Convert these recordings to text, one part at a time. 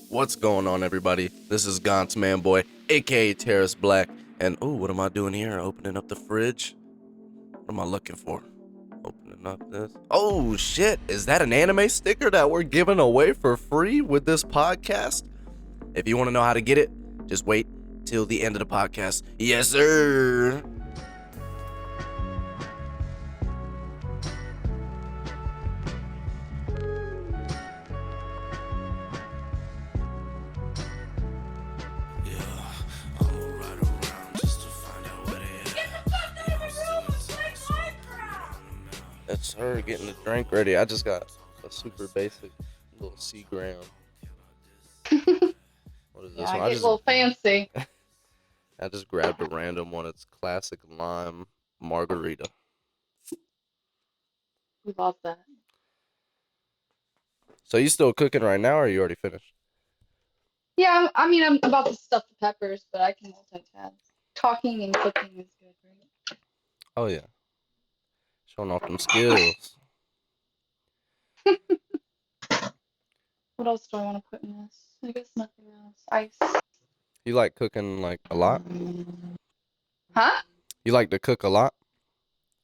What's going on, everybody? This is GantzManboy, aka Taris Black, and what am I doing here? Opening up the fridge? What am I looking for? Opening up this. Oh shit! Is that an anime sticker that we're giving away for free with this podcast? If you want to know how to get it, just wait till the end of the podcast. Yes, sir. That's her getting the drink ready. I just got a super basic little Seagram. What is this Yeah, one? I get a little fancy. I just grabbed a random one. It's classic lime margarita. We love that. So you still cooking right now, or you already finished? Yeah, I'm about to stuff the peppers, but I can multitask. Talking and cooking is good, right? Oh yeah, showing off them skills. What else do I want to put in this? I guess nothing else. Ice. You like cooking like a lot? Huh? You like to cook a lot?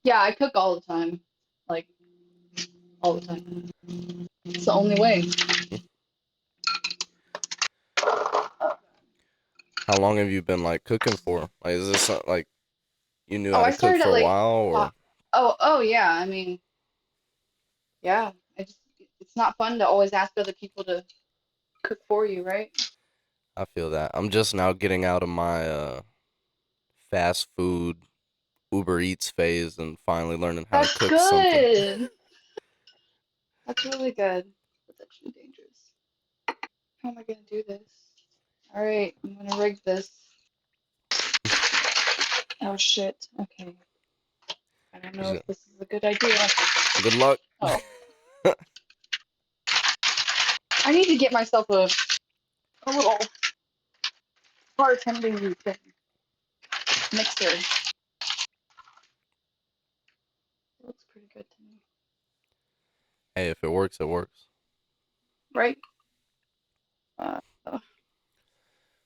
Yeah, I cook all the time. Like, all the time. It's the only way. How long have you been like cooking for? Like, is this like you knew Oh, how I to cook started for at a like, while, or? oh yeah. Yeah. It's not fun to always ask other people to cook for you, right? I feel that. I'm just now getting out of my fast food Uber Eats phase and finally learning how to That's cook something. good. That's really good. That's actually dangerous. How am I gonna do this? All right, I'm gonna rig this. Oh shit. Okay. I don't know if this is a good idea. Good luck. Oh. I need to get myself a little bartending thing. Mixer. It looks pretty good to me. Hey, if it works, it works. Right?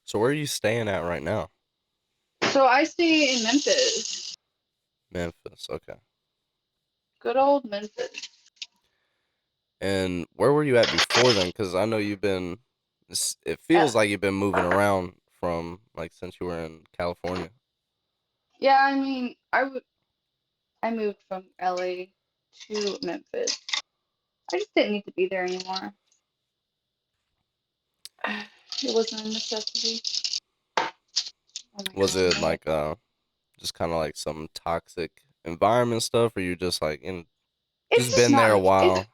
So where are you staying at right now? So I stay in Memphis. Memphis, okay. Good old Memphis. And where were you at before then? Because I know you've been, it feels like you've been moving around from, like, since you were in California. Yeah, I moved from LA to Memphis. I just didn't need to be there anymore. It wasn't a necessity. Oh my Was God, it, no. like, just kind of like some toxic environment stuff, or you just, like, It's just just been there a not. while?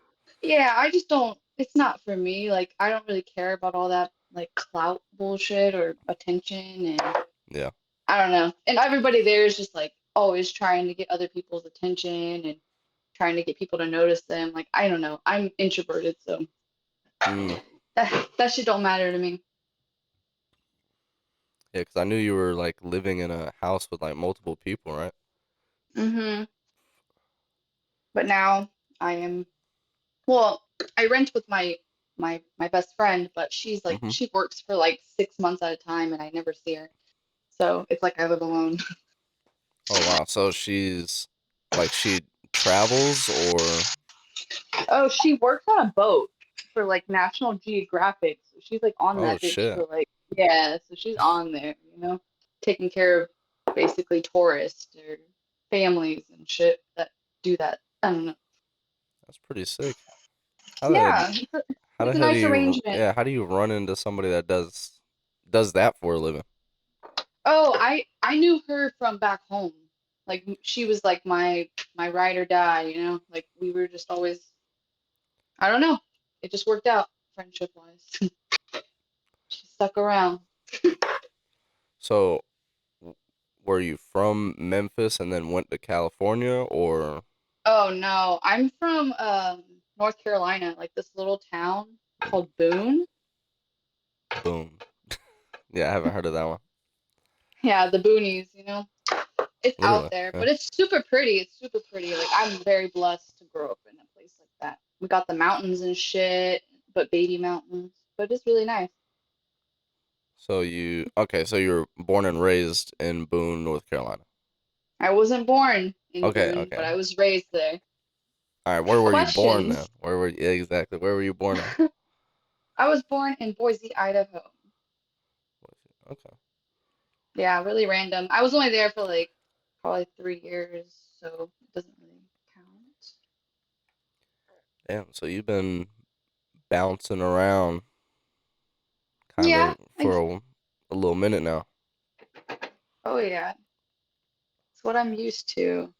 Yeah, I just don't. It's not for me. Like, I don't really care about all that like clout bullshit or attention, and Yeah. I don't know. And everybody there is just like always trying to get other people's attention and trying to get people to notice them. Like, I don't know. I'm introverted, so Mm. that shit don't matter to me. Yeah, because I knew you were, like, living in a house with, like, multiple people, right? But now I am. Well, I rent with my best friend, but she's like Mm-hmm. she works for like 6 months at a time, and I never see her. So it's like I live alone. Oh, wow. So she's, like, she travels, or? Oh, she works on a boat for like National Geographic. So she's like on Oh, that bitch shit. for like, yeah, so she's on there, taking care of basically tourists or families and shit that do that. I don't know. That's pretty sick. How the Yeah, how the it's a hell do nice you arrangement. yeah, how do you run into somebody that does that for a living? Oh, I knew her from back home. Like she was like my ride or die, Like we were just always, I don't know. It just worked out friendship wise. She stuck around. So were you from Memphis and then went to California, or? Oh no, I'm from North Carolina, like this little town called Boone. Boom. Yeah, I haven't heard of that one. Yeah, the Boonies. It's out Literally. there, Yeah. but it's super pretty. It's super pretty. Like I'm very blessed to grow up in a place like that. We got the mountains and shit, but baby mountains. But it's really nice. So so you were born and raised in Boone, North Carolina. I wasn't born in Okay, Boone, but okay. I was raised there. All right, where were you born then? Questions. Where were yeah, exactly? Where were you born at? I was born in Boise, Idaho. Okay. Yeah, really random. I was only there for like probably 3 years, so it doesn't really count. Damn, so you've been bouncing around kind Yeah, of for a little minute now. oh yeah, it's what I'm used to.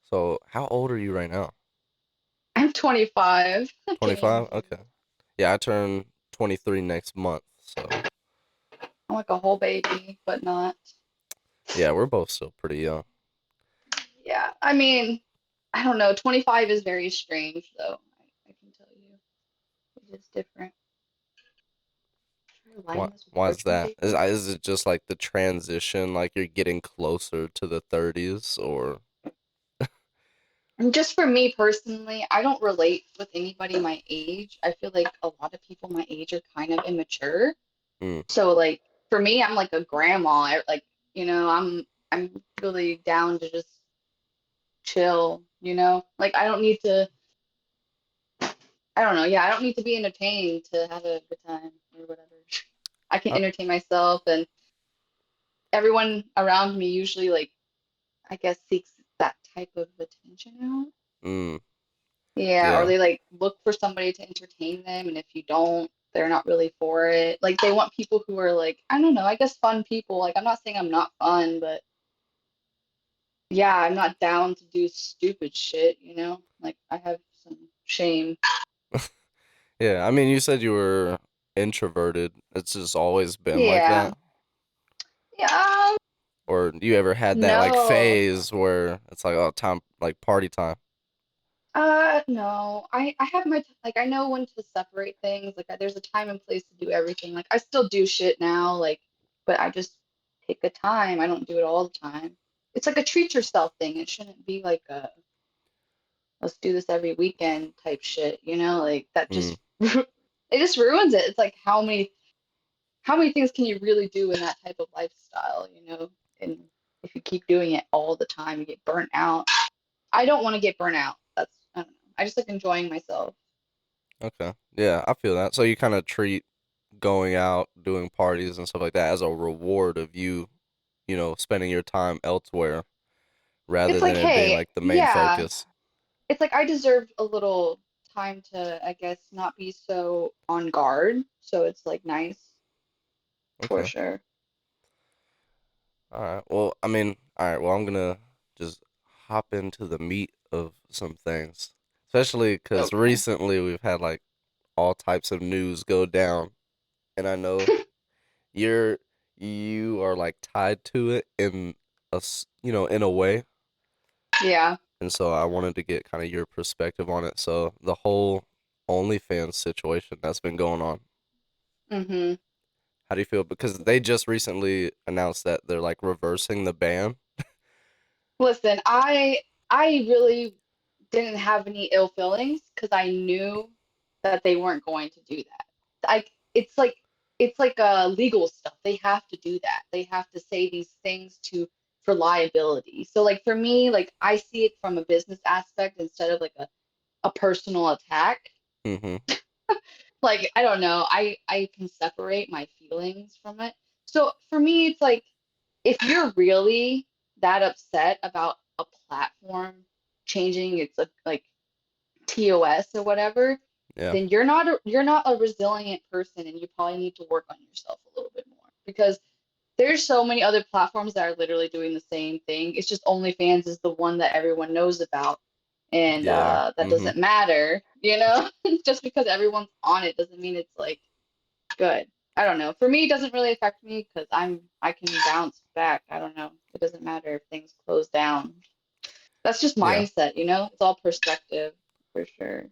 So, how old are you right now? I'm 25. I can't even 25? believe Okay. it. Yeah, I turn 23 next month. So, I'm like a whole baby, but not. yeah, we're both still pretty young. Yeah, I mean, I don't know. 25 is very strange, though. I can tell you, it is different. Try to Why line this with why is parchment that? paper. Is it just like the transition, like you're getting closer to the 30s or And just for me personally, I don't relate with anybody my age. I feel like a lot of people my age are kind of immature. mm, So like for me, I'm like a grandma. Like, I'm really down to just chill, you know? Like I don't need to I don't know. Yeah, I don't need to be entertained to have a good time or whatever. I can uh, entertain myself and everyone around me usually like I guess seeks that type of attention out. mm, Yeah, or yeah. they like look for somebody to entertain them, and if you don't, they're not really for it. Like they want people who are like, I don't know, I guess fun people. Like I'm not saying I'm not fun, but yeah, I'm not down to do stupid shit, you know? Like I have some shame. Yeah, I mean, you said you were introverted. It's just always been like Yeah. that? Yeah. Or you ever had that like No. phase where it's like, oh, time, like party time? No. I have my like I know when to separate things. Like there's a time and place to do everything. Like I still do shit now, like, but I just pick a time. I don't do it all the time. It's like a treat yourself thing. It shouldn't be like a let's do this every weekend type shit, you know? Like that Mm, just it just ruins it. It's like how many things can you really do in that type of lifestyle, you know? And if you keep doing it all the time, you get burnt out. I don't want to get burnt out. I don't know. I just like enjoying myself. okay. Yeah, I feel that. So you kind of treat going out, doing parties and stuff like that as a reward of you, spending your time elsewhere rather It's than like, it being hey, like the main yeah, focus. it's like I deserve a little time to, I guess, not be so on guard. So it's like nice for Okay. sure. All right. Well, I mean, all right. Well, I'm gonna just hop into the meat of some things, especially because Okay. recently we've had like all types of news go down, and I know you're you are like tied to it in in a way, Yeah. and so I wanted to get kind of your perspective on it. So the whole OnlyFans situation that's been going on, Mm-hmm. how do you feel? Because they just recently announced that they're like reversing the ban. Listen, I really didn't have any ill feelings because I knew that they weren't going to do that. I it's like legal stuff. They have to do that. They have to say these things to for liability. So like for me, like I see it from a business aspect instead of like a personal attack. Mm-hmm. Like I don't know. I can separate my feelings from it. So for me, it's like if you're really that upset about a platform changing its like TOS or whatever, Yeah. then you're not a resilient person and you probably need to work on yourself a little bit more because there's so many other platforms that are literally doing the same thing. It's just OnlyFans is the one that everyone knows about. And Yeah. that Mm-hmm. doesn't matter, you know? Just because everyone's on it doesn't mean it's like good. I don't know. For me, it doesn't really affect me because I can bounce back. I don't know. It doesn't matter if things close down. That's just Yeah. mindset, you know? It's all perspective for sure.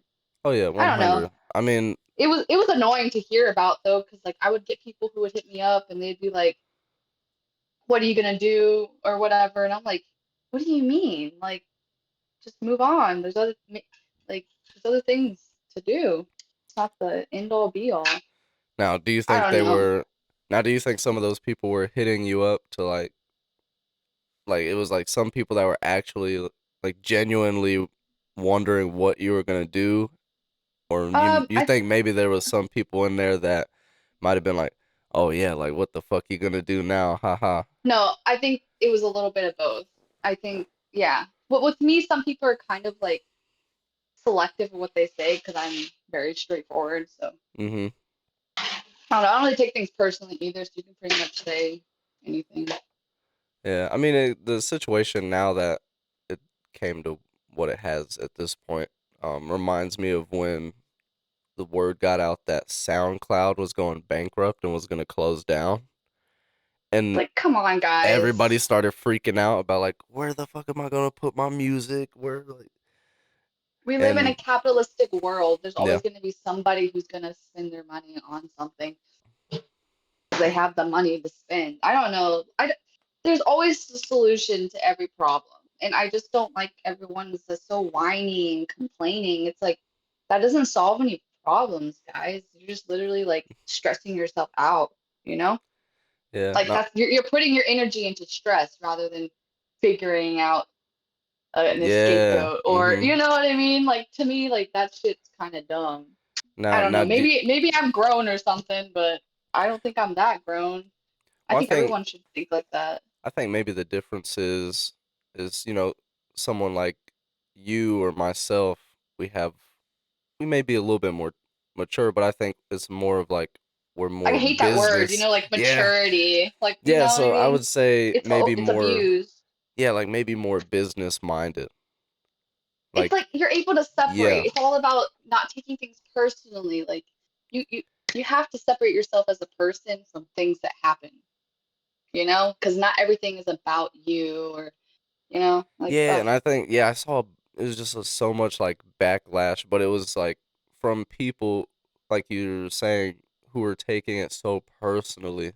Oh yeah, I don't know. 100. I mean, It was annoying to hear about though, because like I would get people who would hit me up and they'd be like, "What are you gonna do?" or whatever, and I'm like, "What do you mean? Like, just move on. There's other things to do. It's not the end all be all." now, do you I think don't they know. were? Now, do you think some of those people were hitting you up to like it was like some people that were actually like genuinely wondering what you were gonna do, or you I think maybe there was some people in there that might have been like, oh yeah, like what the fuck you gonna do now, haha. No, I think it was a little bit of both. I think, yeah. But with me, some people are kind of like selective of what they say because I'm very straightforward. So Mm-hmm. I don't really take things personally either. So you can pretty much say anything. Yeah, I mean the situation now that it came to what it has at this point, reminds me of when the word got out that SoundCloud was going bankrupt and was gonna close down, It's and like, come on, everybody guys. started freaking out about like, where the fuck am I gonna put my music? Where like, We live in a and capitalistic world. There's yeah, always going to be somebody who's going to spend their money on something. They have the money to spend. I don't know. There's always a solution to every problem. And I just don't like everyone is just so whiny and complaining. It's like that doesn't solve any problems, guys. You're just literally like stressing yourself out, you know? yeah, Like no, that's you're putting your energy into stress rather than figuring out an yeah, scapegoat or mm-hmm. you know what I mean? Like to me, like that shit's kind of dumb. I Now, don't know. now, Maybe I'm grown or something, but I don't think I'm that grown. I well, think everyone should think like that. I think maybe the difference is someone like you or myself, we may be a little bit more mature, but I think it's more of like we're I more hate that word, business. like Yeah. maturity. Like, you Yeah, know what I so I mean? would say maybe It's more, abused. yeah, like maybe more business minded. It's Like, like you're able to yeah. separate. It's all about not taking things personally. Like you you you have to separate yourself as a person from things that happen, you know? Because not everything is about you or, like, Yeah, ugh. and I think I saw it was just so much like backlash, but it was like from people like you were saying who were taking it so personally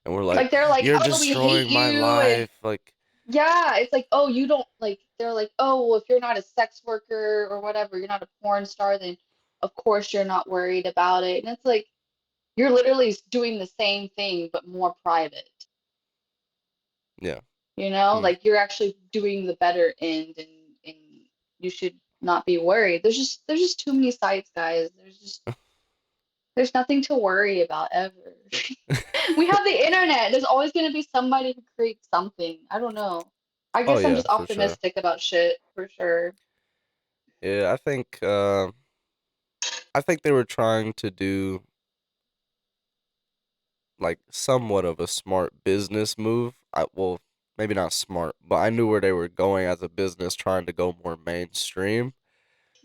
and were like, Like they're like, "You're oh, we hate destroying my you and life." Like, yeah, it's like, oh, you don't like, they're like, oh, well, if you're not a sex worker or whatever, you're not a porn star, then of course you're not worried about it. And it's like, you're literally doing the same thing, but more private, yeah. Mm. Like you're actually doing the better end and you should not be worried. There's just too many sites, guys. There's nothing to worry about ever. We have the internet. There's always going to be somebody who creates something. I don't know. I Oh guess I'm yeah, just for sure. optimistic about shit for sure. Yeah, I think they were trying to do like somewhat of a smart business move. Well, maybe not smart, but I knew where they were going as a business trying to go more mainstream.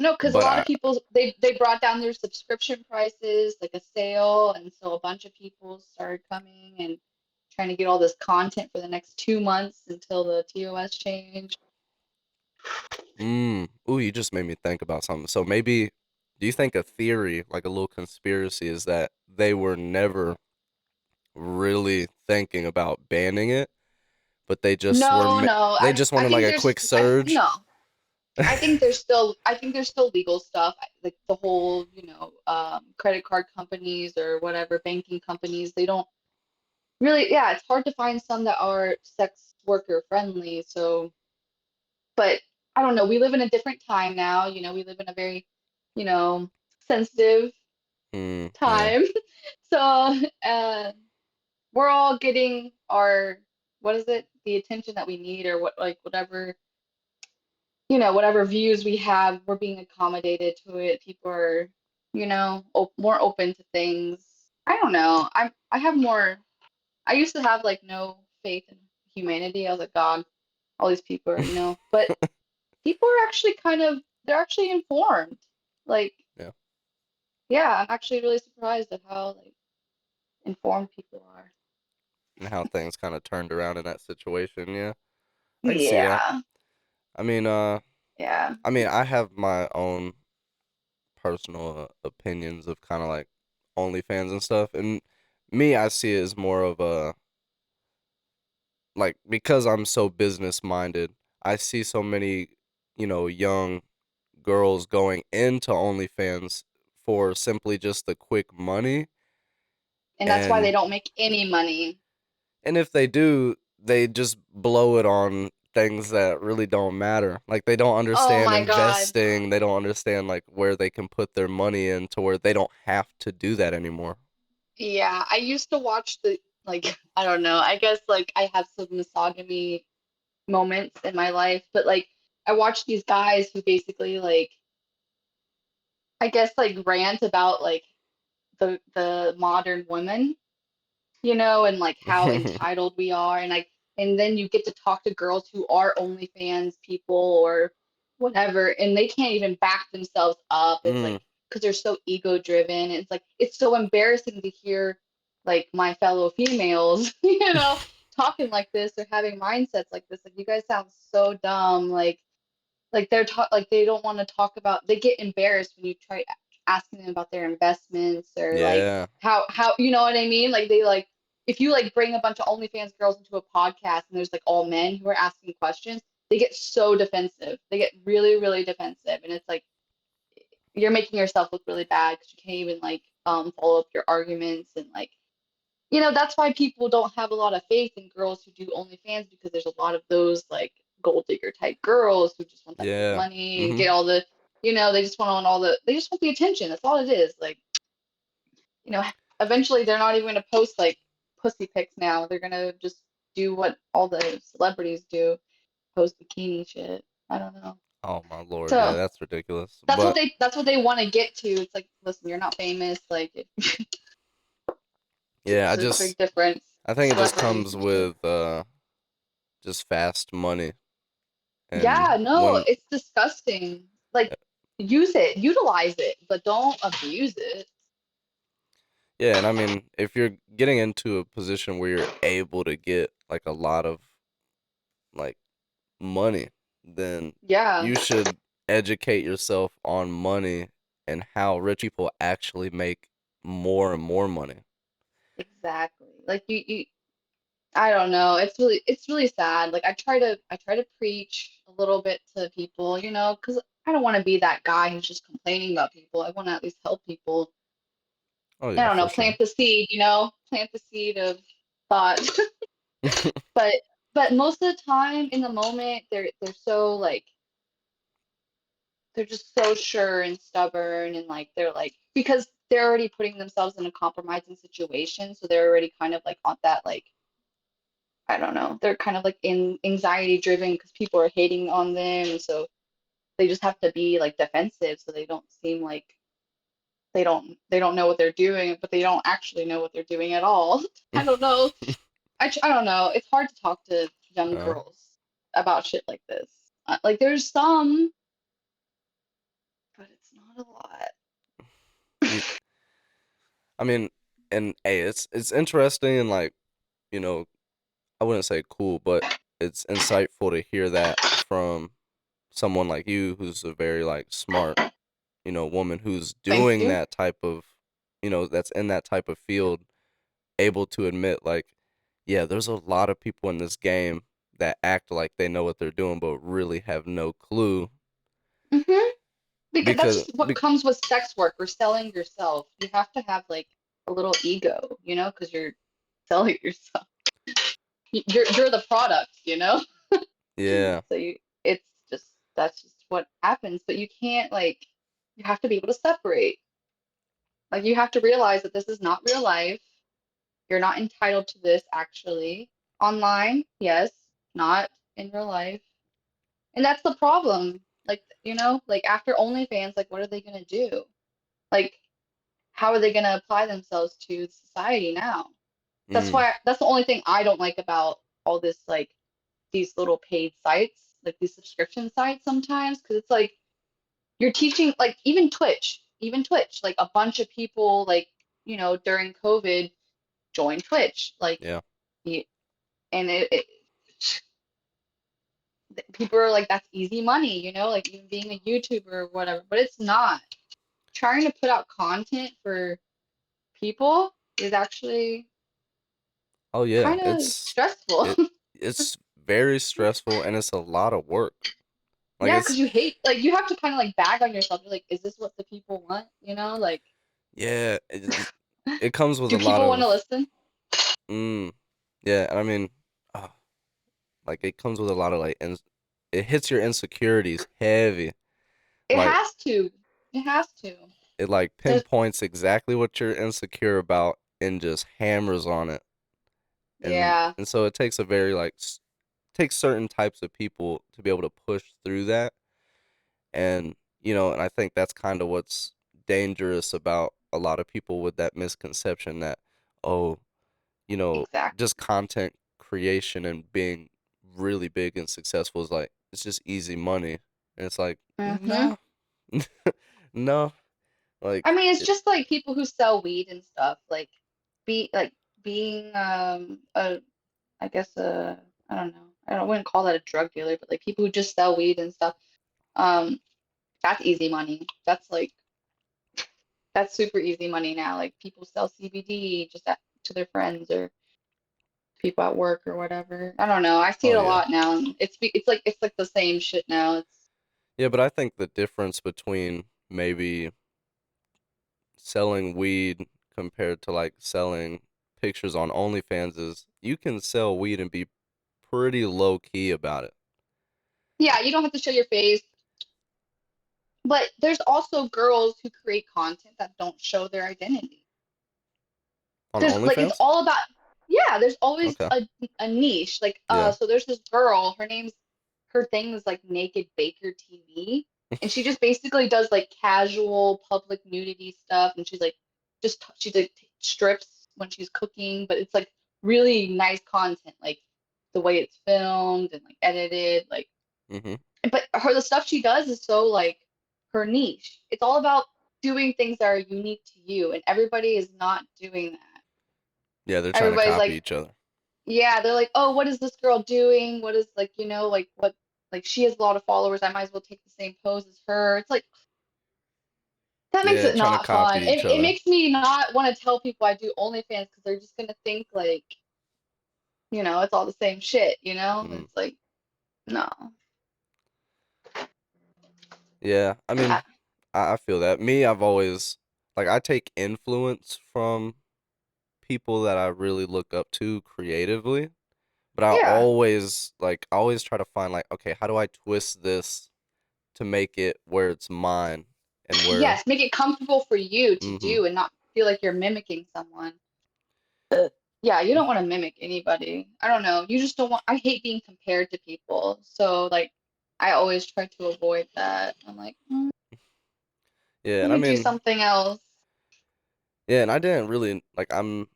No, because a But lot of people they brought down their subscription prices, like a sale, and so a bunch of people started coming and trying to get all this content for the next 2 months until the TOS change. ooh, you just made me think about something. So maybe, do you think a theory, like a little conspiracy, is that they were never really thinking about banning it, but No, no, they just I wanted like think a there's quick surge? no. I think there's still legal stuff, like the whole, credit card companies or whatever, banking companies, they don't really, yeah, it's hard to find some that are sex worker friendly. So, but I don't know, we live in a different time now, we live in a very, you know, sensitive Yeah. time. So, we're all getting our, what is it, the attention that we need or what, like, whatever whatever views we have, we're being accommodated to it. People are, more open to things. I don't know. I have more. I used to have like no faith in humanity. I was like, God, all these people are, but people are actually they're actually informed. Like, Yeah. yeah, I'm actually really surprised at how like informed people are. And how things kind of turned around in that situation. Yeah. I can see that. Yeah, I mean, yeah. I have my own personal opinions of kind of like OnlyFans and stuff. And me, I see it as more of a like because I'm so business minded. I see so many, young girls going into OnlyFans for simply just the quick money. And that's why they and don't make any money. if they do, they just blow it on things that really don't matter. Like they don't Oh understand my God. investing, they don't understand like where they can put their money in to where they don't have to do that anymore. Yeah, I used to watch the like I don't know. I guess like I have some misogyny moments in my life, but like I watch these guys who basically like I guess like rant about like the modern woman, and like how entitled we are, and like and then you get to talk to girls who are OnlyFans people or whatever, and they can't even back themselves up. It's like Mm, because they're so ego driven. It's like it's so embarrassing to hear like my fellow females, talking like this or having mindsets like this. Like you guys sound so dumb. Like like they don't want to talk about, they get embarrassed when you try asking them about their investments or like yeah. how you know what I mean? Like they like if you like bring a bunch of OnlyFans girls into a podcast and there's like all men who are asking questions, they get so defensive. They get really, really defensive. And it's like you're making yourself look really bad because you can't even like follow up your arguments and like that's why people don't have a lot of faith in girls who do OnlyFans because there's a lot of those like gold digger type girls who just want that quick Yeah. money and Mhm. get all the, they just want they just want the attention. That's all it is. Like, you know, eventually they're not even going to post like pussy pics now. They're going to just do what all the celebrities do, post bikini shit. I don't know. Oh my lord, yeah, So that's ridiculous. that's what But they want to get to. It's like, listen, you're not famous. Like, yeah, there's a big difference. I think it just Celebrities comes and shit. with just fast money. Yeah, And no, when it's disgusting. Like, use it, utilize it, but don't abuse it. yeah, and I mean, if you're getting into a position where you're able to get like a lot of like money, then Yeah, you should educate yourself on money and how rich people actually make more and more money. exactly. Like I don't know. It's really sad. Like I try to preach a little bit to people, because I don't want to be that guy who's just complaining about people. I want to at least help people. Oh I yeah, don't know, for sure. plant the seed, plant the seed of thought. But most of the time in the moment they're so like they're just so sure and stubborn and like they're like because they're already putting themselves in a compromising situation, so they're already kind of like on that like I don't know, they're kind of like in anxiety driven because people are hating on them, so they just have to be like defensive so they don't seem like they don't know what they're doing, but they don't actually know what they're doing at all. I don't know. I don't know. It's hard to talk to young uh, girls about shit like this. Like there's some, but it's not a lot. you, I mean, and hey, it's interesting and like you know, I wouldn't say cool, but it's insightful to hear that from someone like you who's a very like smart, woman who's Thank doing you. that type of, that's in that type of field, able to admit like, yeah, there's a lot of people in this game that act like they know what they're doing but really have no clue hmm Because that's because just what comes with sex work or selling yourself. You have to have like a little ego, because you're selling yourself. You're the product. yeah. So it's just that's just what happens. But you can't like you have to be able to separate. Like you have to realize that this is not real life. You're not entitled to this actually. Online, yes, not in real life. And that's the problem. Like, like after OnlyFans, like what are they gonna do? Like, how are they gonna apply themselves to society now? Mm, That's the only thing I don't like about all this like these little paid sites, like these subscription sites sometimes, because it's like you're teaching like even Twitch, like a bunch of people like, during COVID joined Twitch. Like yeah. y- and people are like that's easy money, like even being a YouTuber or whatever, but it's not. Trying to put out content for people is actually Oh yeah. kind of stressful. It's very stressful and it's a lot of work. Like Yeah, it's because you hate like you have to kind of like bag on yourself. You're like, is this what the people want? Like yeah, it comes with a Do lot people want to of listen? mm, yeah, and I mean, uh, like it comes with a lot of like it hits your insecurities heavy. It Like has to. It has to. it like There's pinpoints exactly what you're insecure about and just hammers on it. And yeah, and so it takes a very like takes certain types of people to be able to push through that. And and I think that's kind of what's dangerous about a lot of people with that misconception that, oh, you know, exactly. just content creation and being really big and successful is like it's just easy money. And it's like, Hmm. no. No. Like I mean, it's it, just like people who sell weed and stuff, like being a I guess I don't know. I wouldn't call that a drug dealer, but like people who just sell weed and stuff. Um, that's easy money. That's super easy money now. Like people sell CBD to their friends or people at work or whatever. I don't know. I see oh it a yeah. lot now, and it's like the same shit now. It's Yeah, but I think the difference between maybe selling weed compared to like selling pictures on OnlyFans is you can sell weed and be pretty low key about it. yeah, you don't have to show your face, but there's also girls who create content that don't show their identity. On Like it's OnlyFans? all about yeah, there's always Okay. a niche. Yeah. So there's this girl, her thing is like Naked Baker TV, and she just basically does like casual public nudity stuff, and she like strips when she's cooking, but it's like really nice content, like the way it's filmed and like edited, like Mhm. but the stuff she does is so like her niche. It's all about doing things that are unique to you, and everybody is not doing that. Yeah, they're trying to Everybody's copy like, each other. yeah, they're like, oh, what is this girl doing? What is like, like what, like she has a lot of followers. I might as well take the same pose as her. It's like that makes Yeah, it trying to not copy fun. each It other. makes me not want to tell people I do OnlyFans because they're just gonna think like, it's all the same shit. Mm. It's like no. Yeah, I Uh, mean, I feel that. Me, I've always like I take influence from people that I really look up to creatively, but yeah. I always try to find like, okay, how do I twist this to make it where it's mine and where Yes, make it comfortable for you to mhm. do and not feel like you're mimicking someone. Yeah, you don't want to mimic anybody. I don't know. You just don't want, I hate being compared to people. So, like, I always try to avoid that. I'm like, Yeah, let and I me do mean, something else. yeah, and I didn't really like I'm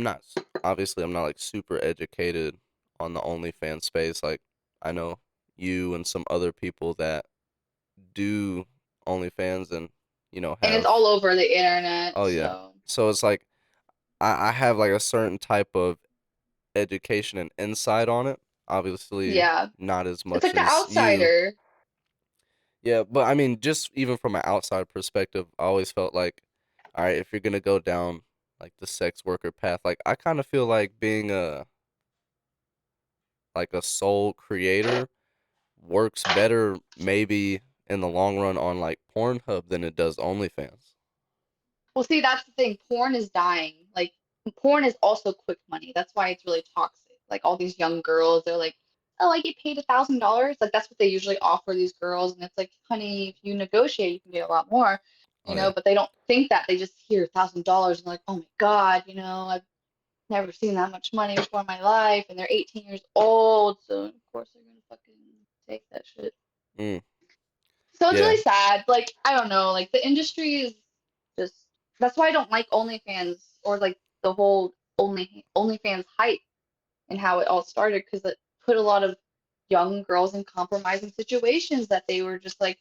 not obviously I'm not like super educated on the OnlyFans space. Like I know you and some other people that do OnlyFans and And it's have all over the internet. oh yeah. So, So it's like I have like a certain type of education and insight on it. Obviously yeah, not as it's much like the as you. outsider. Yeah, but I mean just even from an outside perspective, I always felt like, all right, if you're gonna go down like the sex worker path, like I kind of feel like being a sole creator works better maybe in the long run on like Pornhub than it does OnlyFans. Well, see, that's the thing. Porn is dying. Like, porn is also quick money. That's why it's really toxic. Like, all these young girls, they're like, oh, I get paid $1,000. Like, that's what they usually offer these girls. And it's like, honey, if you negotiate, you can get a lot more, Oh yeah. but they don't think that. They just hear $1,000 and like, oh my God, I've never seen that much money before in my life. And they're 18 years old. So, of course, they're going to fucking take that shit. Mm, So it's yeah. really sad. Like, I don't know, like the industry is just that's why I don't like OnlyFans or like the whole OnlyFans hype and how it all started because it put a lot of young girls in compromising situations that they were just like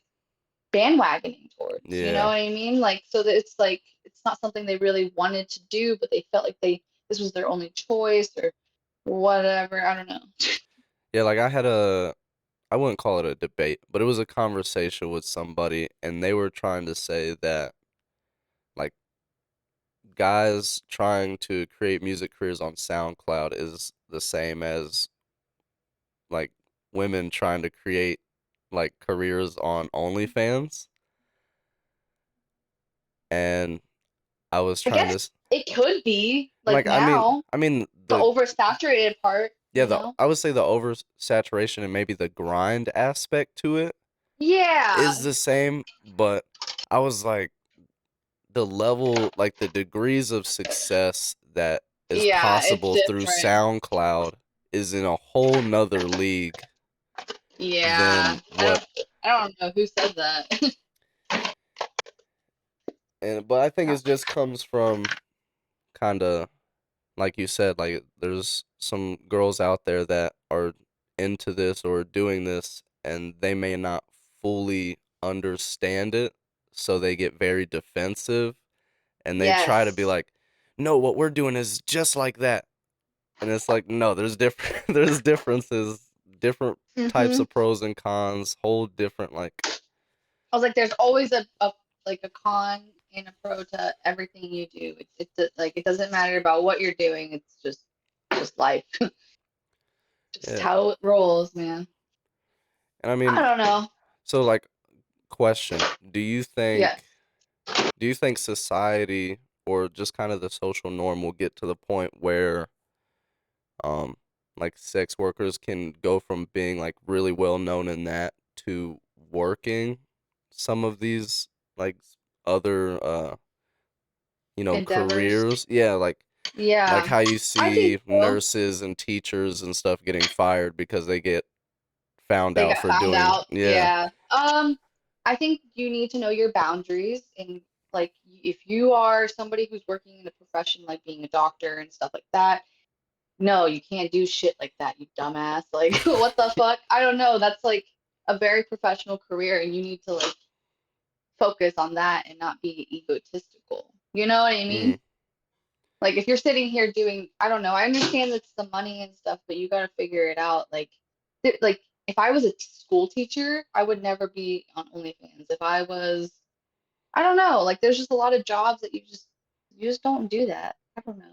bandwagoning towards. You know Yeah. what I mean? Like so that it's like it's not something they really wanted to do, but they felt like this was their only choice or whatever. I don't know. Yeah, like I wouldn't call it a debate, but it was a conversation with somebody and they were trying to say that like guys trying to create music careers on SoundCloud is the same as like women trying to create like careers on OnlyFans. And I was I trying to guess it could be And like like I mean now I mean the the oversaturated part, yeah, you the know? I would say the oversaturation and maybe the grind aspect to it is Yeah. the same, but I was like the level, like the degrees of success that is Yeah, it's possible through different. SoundCloud is in a whole nother league Yeah. than what I don't know who said that. and but I think it just comes from kind of like you said, like there's some girls out there that are into this or doing this and they may not fully understand it, so they get very defensive and they try to be Yes. like, "No, what we're doing is just like that." And it's like, "No, there's different there's differences, different types Mhm. of pros and cons, whole different like I was like, there's always a like a con and a pro to everything you do. Like it doesn't matter about what you're doing. It's just life, just yeah." how it rolls, man. And I I mean, don't know. so like question, Yes. do you think society or just kind of the social norm will get to the point where um like sex workers can go from being like really well known in that to working some of these like other Endeavors. careers? Yeah, like Yeah. how you I think see so. nurses and teachers and stuff getting fired because they get found They out got for found doing out. yeah. Yeah. I think you need to know your boundaries and like if you are somebody who's working in a profession like being a doctor and stuff like that, no, you can't do shit like that, you dumbass. Like, what the fuck? I don't know. That's like a very professional career, and you need to like focus on that and not be egotistical. You know what I mean? Mm, Like, if you're sitting here doing, I don't know, I understand it's the money and stuff, but you got to figure it out. Like, if I was a school teacher, I would never be on OnlyFans. If I was, I don't know, like, there's just a lot of jobs that you just don't do that. I don't know.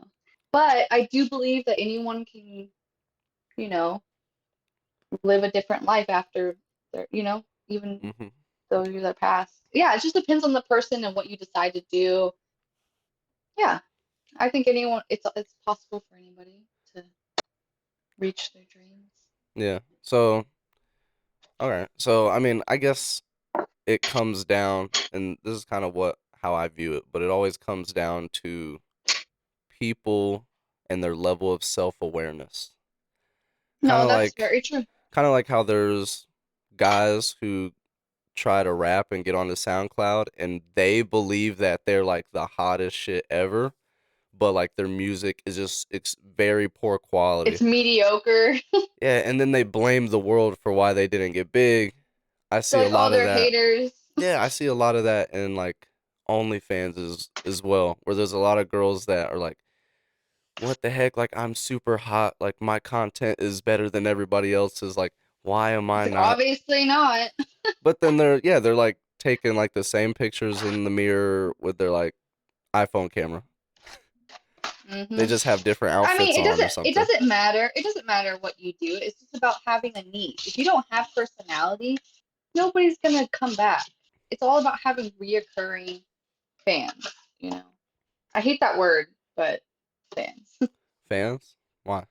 But I do believe that anyone can, you know, live a different life after their, even mhm. though you're their past. Yeah, it just depends on the person and what you decide to do. Yeah, I think it's possible for anybody to reach their dreams. Yeah. So, okay. So, I mean, I guess it comes down, and this is kind of how I view it, but it always comes down to people and their level of self-awareness. Kind No, of that's like very true. kind of like how there's guys who try to rap and get onto SoundCloud and they believe that they're like the hottest shit ever, but like their music is just it's very poor quality. It's mediocre. Yeah, and then they blame the world for why they didn't get big. I see They're a like, oh, lot of they're that. haters. Yeah, I see a lot of that in like OnlyFans as well, where there's a lot of girls that are like, "What the heck? Like I'm super hot. Like my content is better than everybody else's. Like why am I It's like, not?" obviously not. But then they're like taking like the same pictures in the mirror with their like iPhone camera. They Hmm. just have different I mean, outfits it on or doesn't it something. doesn't matter. It doesn't matter what you do. It's just about having a niche. If you don't have personality, nobody's gonna come back. It's all about having reoccurring fans, you know. I hate that word, but fans. Fans? Why?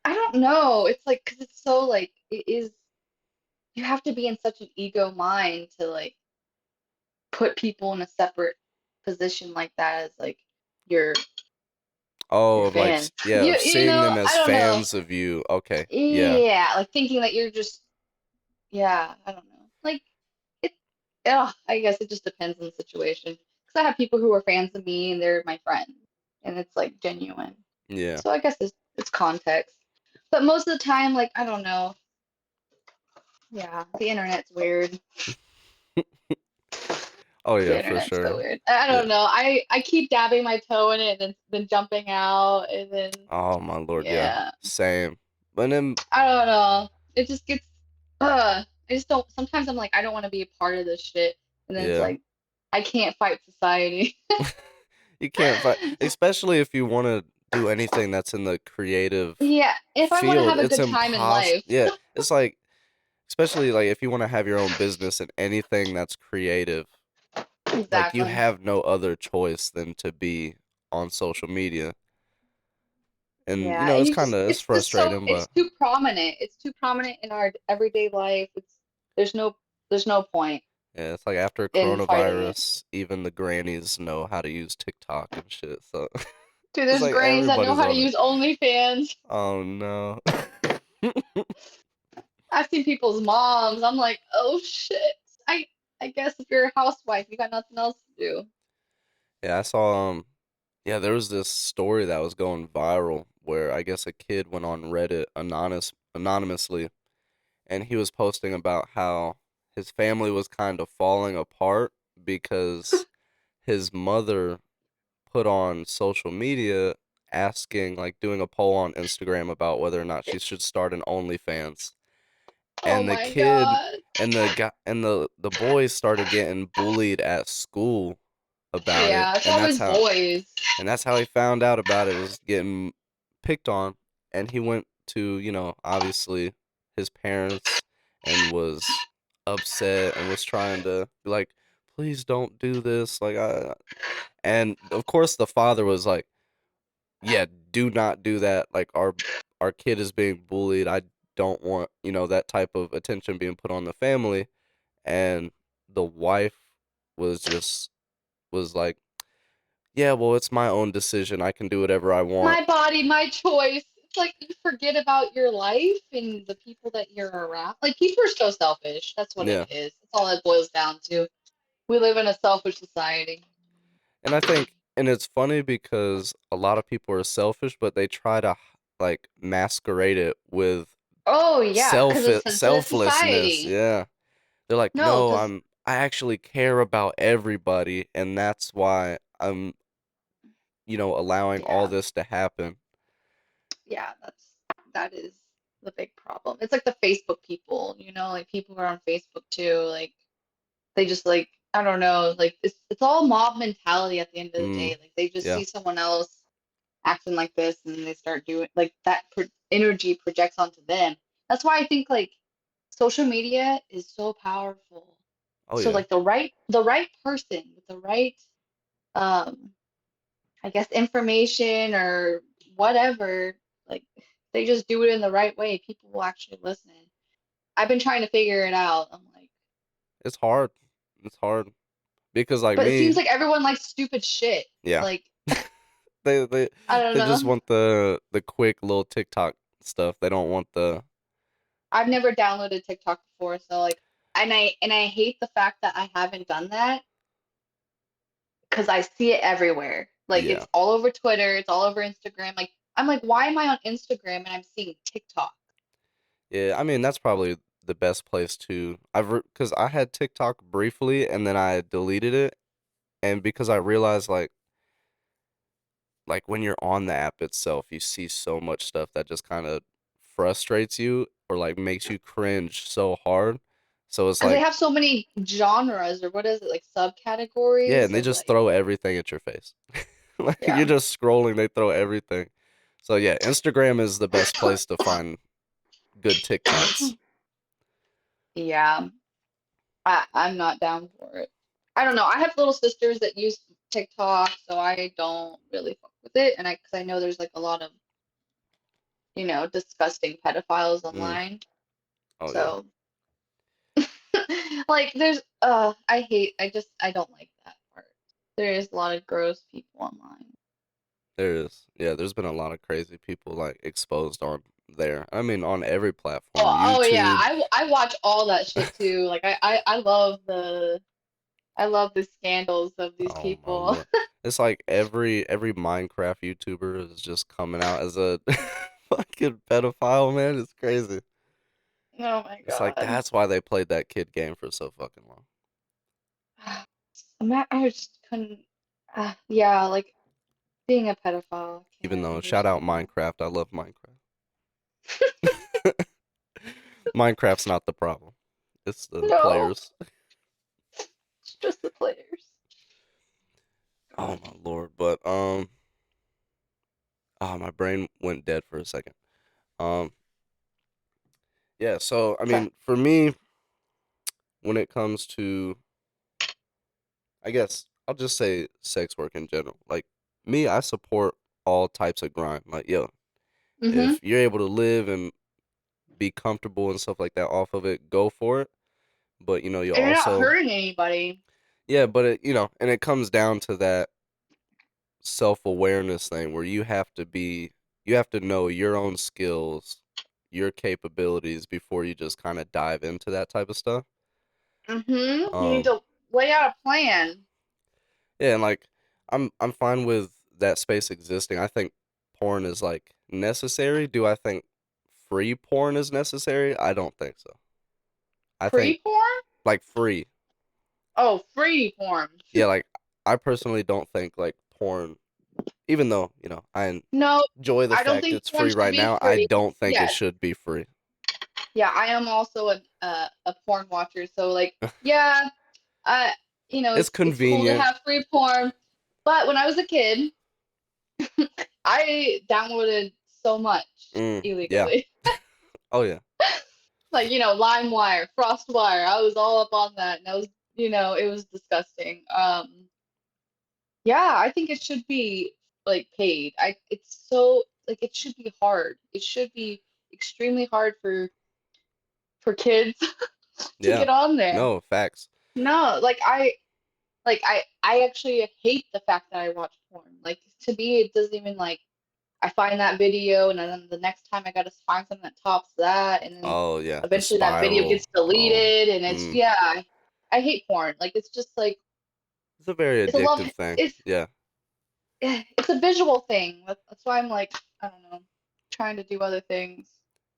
I don't know. It's like because it's so like it is. You have to be in such an ego mind to like put people in a separate position like that as like your Oh, your of like fans. yeah, You of you seeing know them as I don't know. fans of you. Okay. Yeah. Yeah, like thinking that you're just yeah. I don't know. Like it. Yeah, I guess it just depends on the situation. Because I have people who are fans of me and they're my friends, and it's like genuine. Yeah. So I guess it's context. But most of the time, like I don't know. Yeah, the internet's weird. Oh The yeah, for internet's so sure. weird. I Yeah. don't know. I keep dabbing my toe in it and then jumping out and then Oh my lord, yeah. yeah. Same. But then I don't know. It just gets I just don't sometimes I'm like I don't want to be a part of this shit and then it's yeah. like I can't fight society. You can't fight, especially if you want to do anything that's in the creative Yeah, if I want to field. have a It's good time in impossible. life. Yeah, it's like especially like if you want to have your own business and anything that's creative, like you Exactly. have no other choice than to be on social media. And Yeah, and it's you kind just of it's it's just so frustrating, it's but too prominent. It's too prominent in our everyday life. It's there's no there's no point yeah, it's like after in fighting it. coronavirus, even the grannies know how to use TikTok and shit. So Dude, it's there's like grannies that know everybody's how to on it. use OnlyFans. Oh no. I've seen people's moms. I'm like, oh shit. I I guess if you're a housewife, you got nothing else to do. Yeah, I saw yeah, there was this story that was going viral where I guess a kid went on Reddit anonymously, and he was posting about how his family was kind of falling apart because his mother put on social media asking, like, doing a poll on Instagram about whether or not she should start an OnlyFans. Oh And the my kid God. and the guy and the boys started getting bullied at school about it, Yeah, it's always boys. and that's how he found out about it, was getting picked on. And he went to, obviously his parents, and was upset and was trying to be like, please don't do this, like, and of course the father was like, yeah, do not do that, like, our kid is being bullied. I don't want, that type of attention being put on the family. And the wife was like, yeah, well, it's my own decision. I can do whatever I want. My body, my choice. It's like you forget about your life and the people that you're around. Like people are so selfish. That's what it Yeah. is. That's all it boils down to. We live in a selfish society. And I think, and it's funny because a lot of people are selfish, but they try to like masquerade it with Oh yeah, because it's sensitive selflessness. society. Yeah. They're like, No, "No, because I actually care about everybody, and that's why I'm, allowing all yeah, this to happen." yeah, that is the big problem. It's like the Facebook people, like people who are on Facebook too, like they just like I don't know, like it's all mob mentality at the end of the Mm, day. Like they just yeah. see someone else acting like this and they start doing like that energy projects onto them. That's why I think like social media is so powerful. Oh So yeah. like the right person with the right um I guess information or whatever, like they just do it in the right way, people will actually listen. I've been trying to figure it out. I'm like, It's hard. It's hard because like but it seems me, like everyone likes stupid shit. yeah. Like, They they I don't they just know. want the quick little TikTok stuff. They don't want the I've never downloaded TikTok before, so like, and I hate the fact that I haven't done that because I see it everywhere. Like yeah. it's all over Twitter, it's all over Instagram. Like I'm like, why am I on Instagram and I'm seeing TikTok? Yeah, I mean that's probably the best place to because I had TikTok briefly and then I deleted it, and because I realized like when you're on the app itself, you see so much stuff that just kind of frustrates you or like makes you cringe so hard. So it's Because they like, have so many genres or what is it, like yeah, subcategories and they of just like, throw everything at your face. Like you're yeah. just scrolling, they throw everything. So yeah, Instagram is the best place to find good TikToks. Yeah, I'm not down for it. I don't know. I have little sisters that use TikTok, so I don't really fuck with it. And because I know there's like a lot of, disgusting pedophiles Mm. online. Oh yeah. So, like, I don't like that part. There is a lot of gross people online. There is. Yeah, there's been a lot of crazy people like exposed on there. I mean, on every platform, Oh yeah, YouTube. I watch all that shit too. Like, I love the scandals of these Oh my people. lord. It's like every Minecraft YouTuber is just coming out as a fucking pedophile, man. It's crazy. Oh my It's like God. that's why they played that kid game for so fucking long. I just couldn't. Yeah, like being a pedophile, I Even can't though, shout out understand. Minecraft, I love Minecraft. Minecraft's not the problem. It's the No, players. it's just the players. Oh my lord. But my brain went dead for a second. Um yeah, so I So, mean, for me, when it comes to, I guess I'll just say sex work in general. Like me, I support all types of grind. Like, yo, Mm-hmm. if you're able to live and be comfortable and stuff like that off of it, go for it. But you And you're not also, hurting anybody. yeah, but and it comes down to that self-awareness thing where you have to know your own skills, your capabilities before you just kind of dive into that type of stuff. Mm-hmm. You need Um to lay out a plan. yeah, and like I'm fine with that space existing. I think porn is like necessary. Do I think free porn is necessary? I don't think so. I think Pre-porn? like free. Oh, free porn. Yeah, like I personally don't think like porn, even though, I No, enjoy the I don't fact think it's porn free should right be now. I free. don't think it Yes. should be free. Yeah, I am also a porn watcher. So like, yeah, I It's it's cool to convenient. have free porn. But when I was a kid, I downloaded so much Yeah. illegally. Oh yeah. Like, LimeWire, FrostWire. I was all up on that, and I was, it was disgusting. Yeah, I think it should be like paid. It's so like it should be hard. It should be extremely hard for kids to Yeah. get on there. No, facts. No, I actually hate the fact that I watch porn. Like to me, it doesn't even like I find that video and then the next time I gotta find something that tops that and then Oh yeah, the eventually that video spiral. gets Oh. deleted and it's Mm. yeah, I hate porn. Like it's just like It's a very it's a love addictive thing. it's Yeah. it's a visual thing. That's why I'm like, I don't know, trying to do other things.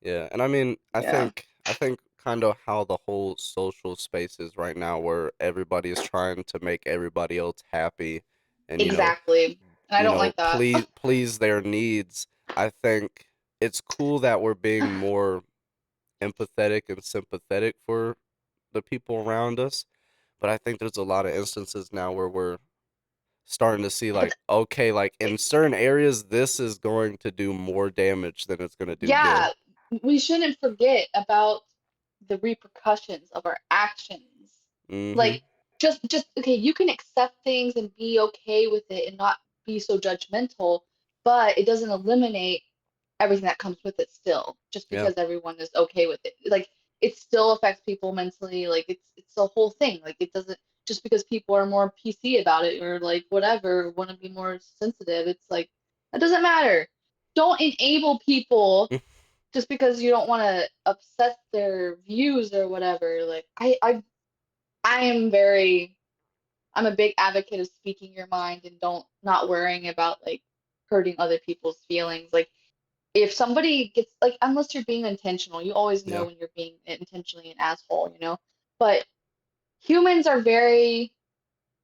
Yeah. And I mean, Yeah, I think kind of how the whole social space is right now where everybody is trying to make everybody else happy and exactly. And I don't like that. please their needs. I think it's cool that we're being more empathetic and sympathetic for the people around us, but I think there's a lot of instances now where we're starting to see But like, okay, like in certain areas this is going to do more damage than it's going to do good. yeah, we shouldn't forget about the repercussions of our actions. Mhm. Like just okay, you can accept things and be okay with it and not be so judgmental, but it doesn't eliminate everything that comes with it still, just Yeah. because everyone is okay with it. Like it still affects people mentally, like it's a whole thing. Like it doesn't just because people are more PC about it or like whatever, want to be more sensitive, it's like that doesn't matter. Don't enable people just because you don't want to upset their views or whatever. Like I am very I'm a big advocate of speaking your mind and don't not worrying about like hurting other people's feelings. Like if somebody gets like unless you're being intentional, you always know Yeah. when you're being intentionally an asshole. But humans are very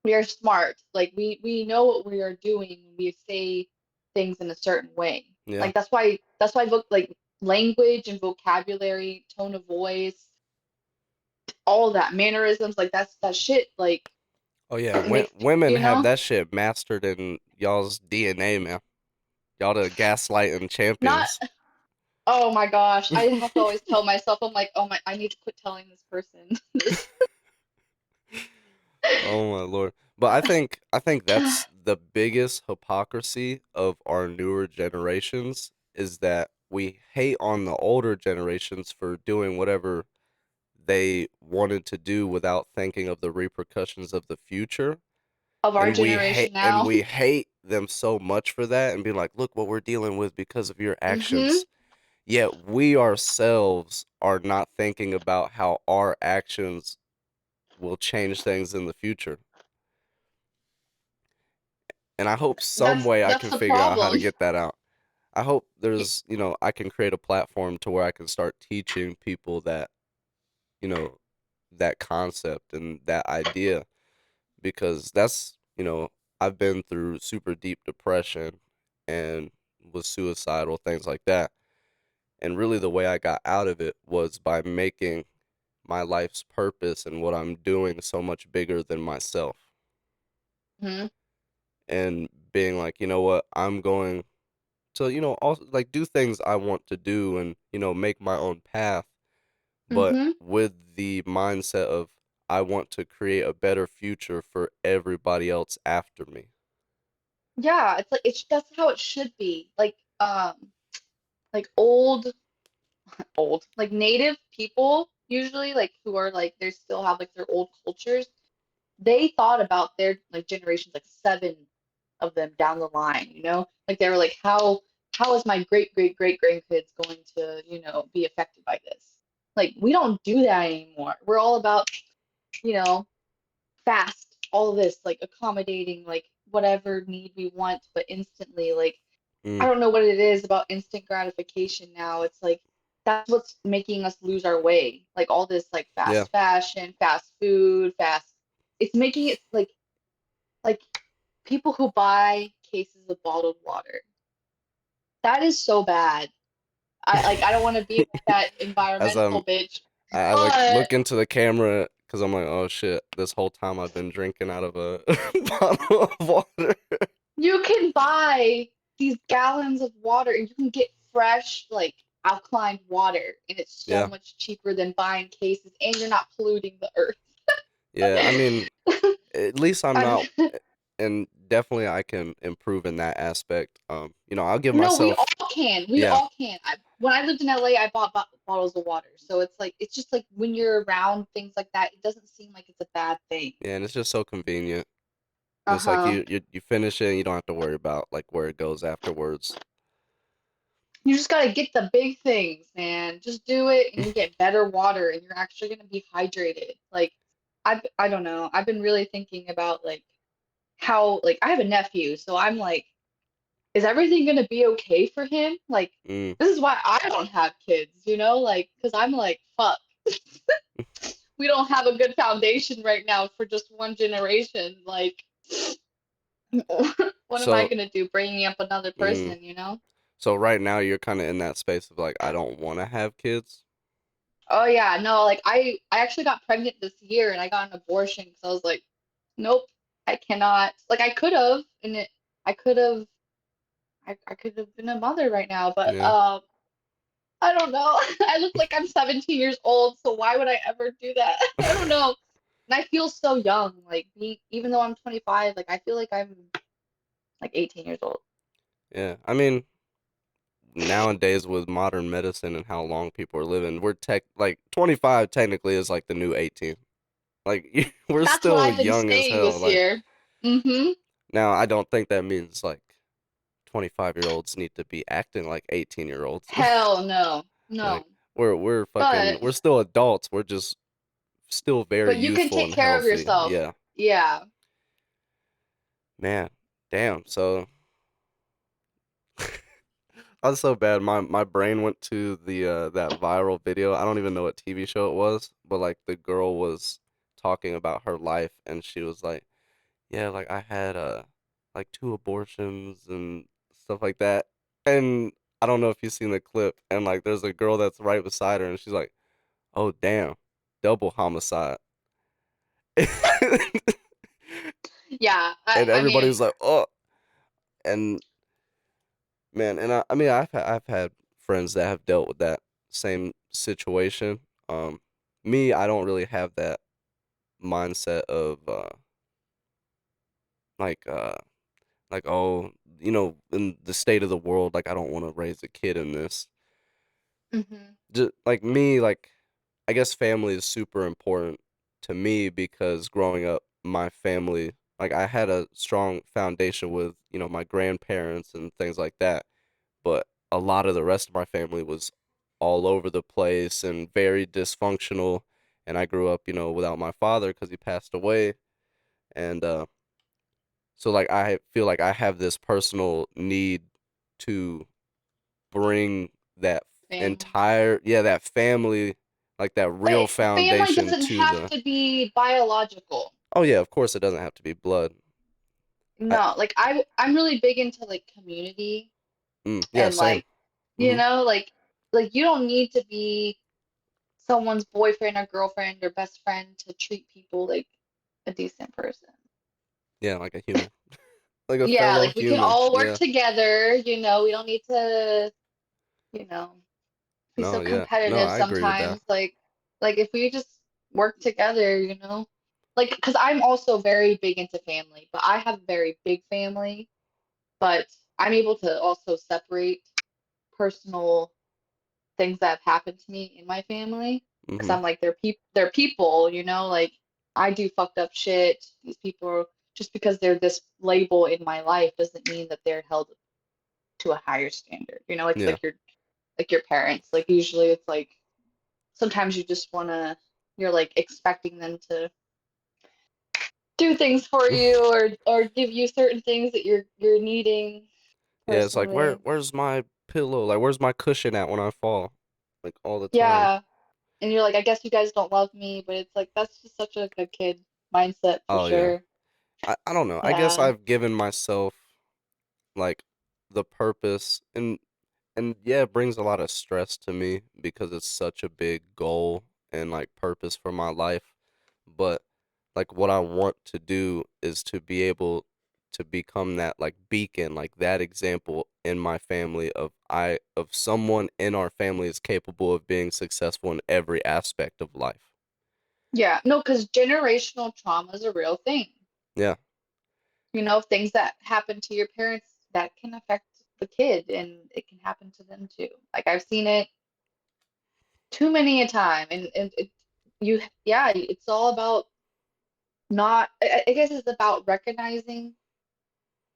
we are smart. Like we know what we are doing when we say things in a certain way. Yeah. Like that's why like language and vocabulary, tone of voice, all of that mannerisms, like that's that shit. Like Oh yeah, it makes women you have know that shit mastered in y'all's DNA, man. Y'all the gaslighting not. champions. Oh my gosh, I have to always tell myself I'm like, oh my, I need to quit telling this person this. Oh my lord. But I think that's the biggest hypocrisy of our newer generations is that we hate on the older generations for doing whatever they wanted to do without thinking of the repercussions of the future. Of our generation And now. we hate them so much for that and be like, "Look what we're dealing with because of your Hmm. actions." Yet we ourselves are not thinking about how our actions will change things in the future. And I hope some way I That's can the figure out how to problem. get that out. I hope there's, I can create a platform to where I can start teaching people that, you know, that concept and that idea because that's, I've been through super deep depression and was suicidal, things like that. And really the way I got out of it was by making my life's purpose and what I'm doing so much bigger than myself. Hmm. And being like, you know what, I'm going to, also like do things I want to do and, make my own path, but Hmm. with the mindset of I want to create a better future for everybody else after me. Yeah, it's like it's that's how it should be. Like old like native people usually like who are like they still have like their old cultures. They thought about their like generations like seven of them down the line, you know? Like they were like how is my great grandkids going to, be affected by this? Like we don't do that anymore. We're all about, you know, fast, all of this like accommodating like whatever need we want but instantly like I Mm, don't know what it is about instant gratification now. It's like that's what's making us lose our way. Like all this like yeah. fast fashion, fast food, fast it's making it like people who buy cases of bottled water. That is so bad. I don't want to be like that As environmental bitch, I like but look into the camera because I'm like, oh shit, this whole time I've been drinking out of a bottle of water. you can buy these gallons of water and you can get fresh like alkaline water and it's so Yeah, much cheaper than buying cases and you're not polluting the earth. yeah. I mean, at least I'm I'm not, and definitely I can improve in that aspect. I'll give no, we myself, all can. We yeah, all can. When I lived in LA, I bought bottles of water. So it's like it's just like when you're around things like that, it doesn't seem like it's a bad thing. yeah, and it's just so convenient. Just like Uh-huh. you finish it, and you don't have to worry about like where it goes afterwards. You just gotta get the big things, man. Just do it and you get better water and you're actually gonna be hydrated. Like I don't know. I've been really thinking about like how like I have a nephew, so I'm like, is everything gonna be okay for him? Like Mm. this is why I don't have kids, you know? Like, because I'm like, fuck, we don't have a good foundation right now for just one generation. Like, what am I So, gonna do bringing up another mm, person, you know? so right now you're kind of in that space of like I don't want to have kids. Oh yeah, no, like I actually got pregnant this year and I got an abortion because I was like, nope, I cannot. Like I could have, and I could have, I could have been a mother right now, but Yeah, I don't know. I look like I'm 17 years old, so why would I ever do that? I don't know. And I feel so young, like even though I'm 25, like I feel like I'm like 18 years old. yeah. I mean, nowadays with modern medicine and how long people are living, we're tech like 25 technically is like the new 18. Like we're That's what still I've been young as saying hell. this Like year. Mm-hmm. now, I don't think that means like 25-year-olds need to be acting like 18-year-olds. Hell no. Like No. we're But still adults. We're just still very you can youthful take and care of healthy. yourself. Yeah. Yeah. Man, damn. So I was so bad. My brain went to the that viral video. I don't even know what TV show it was, but like the girl was talking about her life and she was like, "Yeah, like I had like two abortions and stuff like that." And I don't know if you've seen the clip and like there's a girl that's right beside her and she's like, "Oh, damn. Double homicide." Yeah. And I everybody mean, was like, "Oh." And man, and I mean, I've had friends that have dealt with that same situation. Um, Me, I don't really have that mindset of like like oh, in the state of the world, like I don't want to raise a kid in this. hmm Just like me, like I guess family is super important to me because growing up, my family, like I had a strong foundation with my grandparents and things like that. But a lot of the rest of my family was all over the place and very dysfunctional. And I grew up, without my father because he passed away. And so, like, I feel like I have this personal need to bring that family. that family, like that real But family foundation doesn't to have the. to be biological. Oh, yeah, of course, it doesn't have to be blood. I, No, like I'm really big into like community yeah, and same. like Hmm. like you don't need to be someone's boyfriend or girlfriend or best friend to treat people like a decent person. Yeah, like a human, like a Yeah, fellow like we can human. all work Yeah. together, we don't need to, you know, be No, so yeah. No, competitive I agree with that. sometimes. Like if we just work together, like because I'm also very big into family, but I have a very big family. but I'm able to also separate personal things that have happened to me in my family because Mm-hmm. I'm like they're people, you know, like I do fucked up shit. These people just because they're this label in my life doesn't mean that they're held to a higher standard. You know, Yeah. like your parents. Like usually it's like sometimes you just wanna you're like expecting them to do things for you or give you certain things that you're needing Yeah, it's like personally. where's my pillow? Like where's my cushion at when I fall? Like all the time. Yeah. And you're like, I guess you guys don't love me, but it's like that's just such a kid mindset for Oh yeah. sure. I don't know. I guess Yeah. I've given myself like the purpose and yeah, it brings a lot of stress to me because it's such a big goal and like purpose for my life. But like what I want to do is to be able to become that like beacon, like that example in my family of someone in our family is capable of being successful in every aspect of life. Yeah. No, because generational trauma is a real thing. Yeah. You know, things that happen to your parents that can affect the kid and it can happen to them too. Like I've seen it too many a time and you yeah, it's all about not I guess it's about recognizing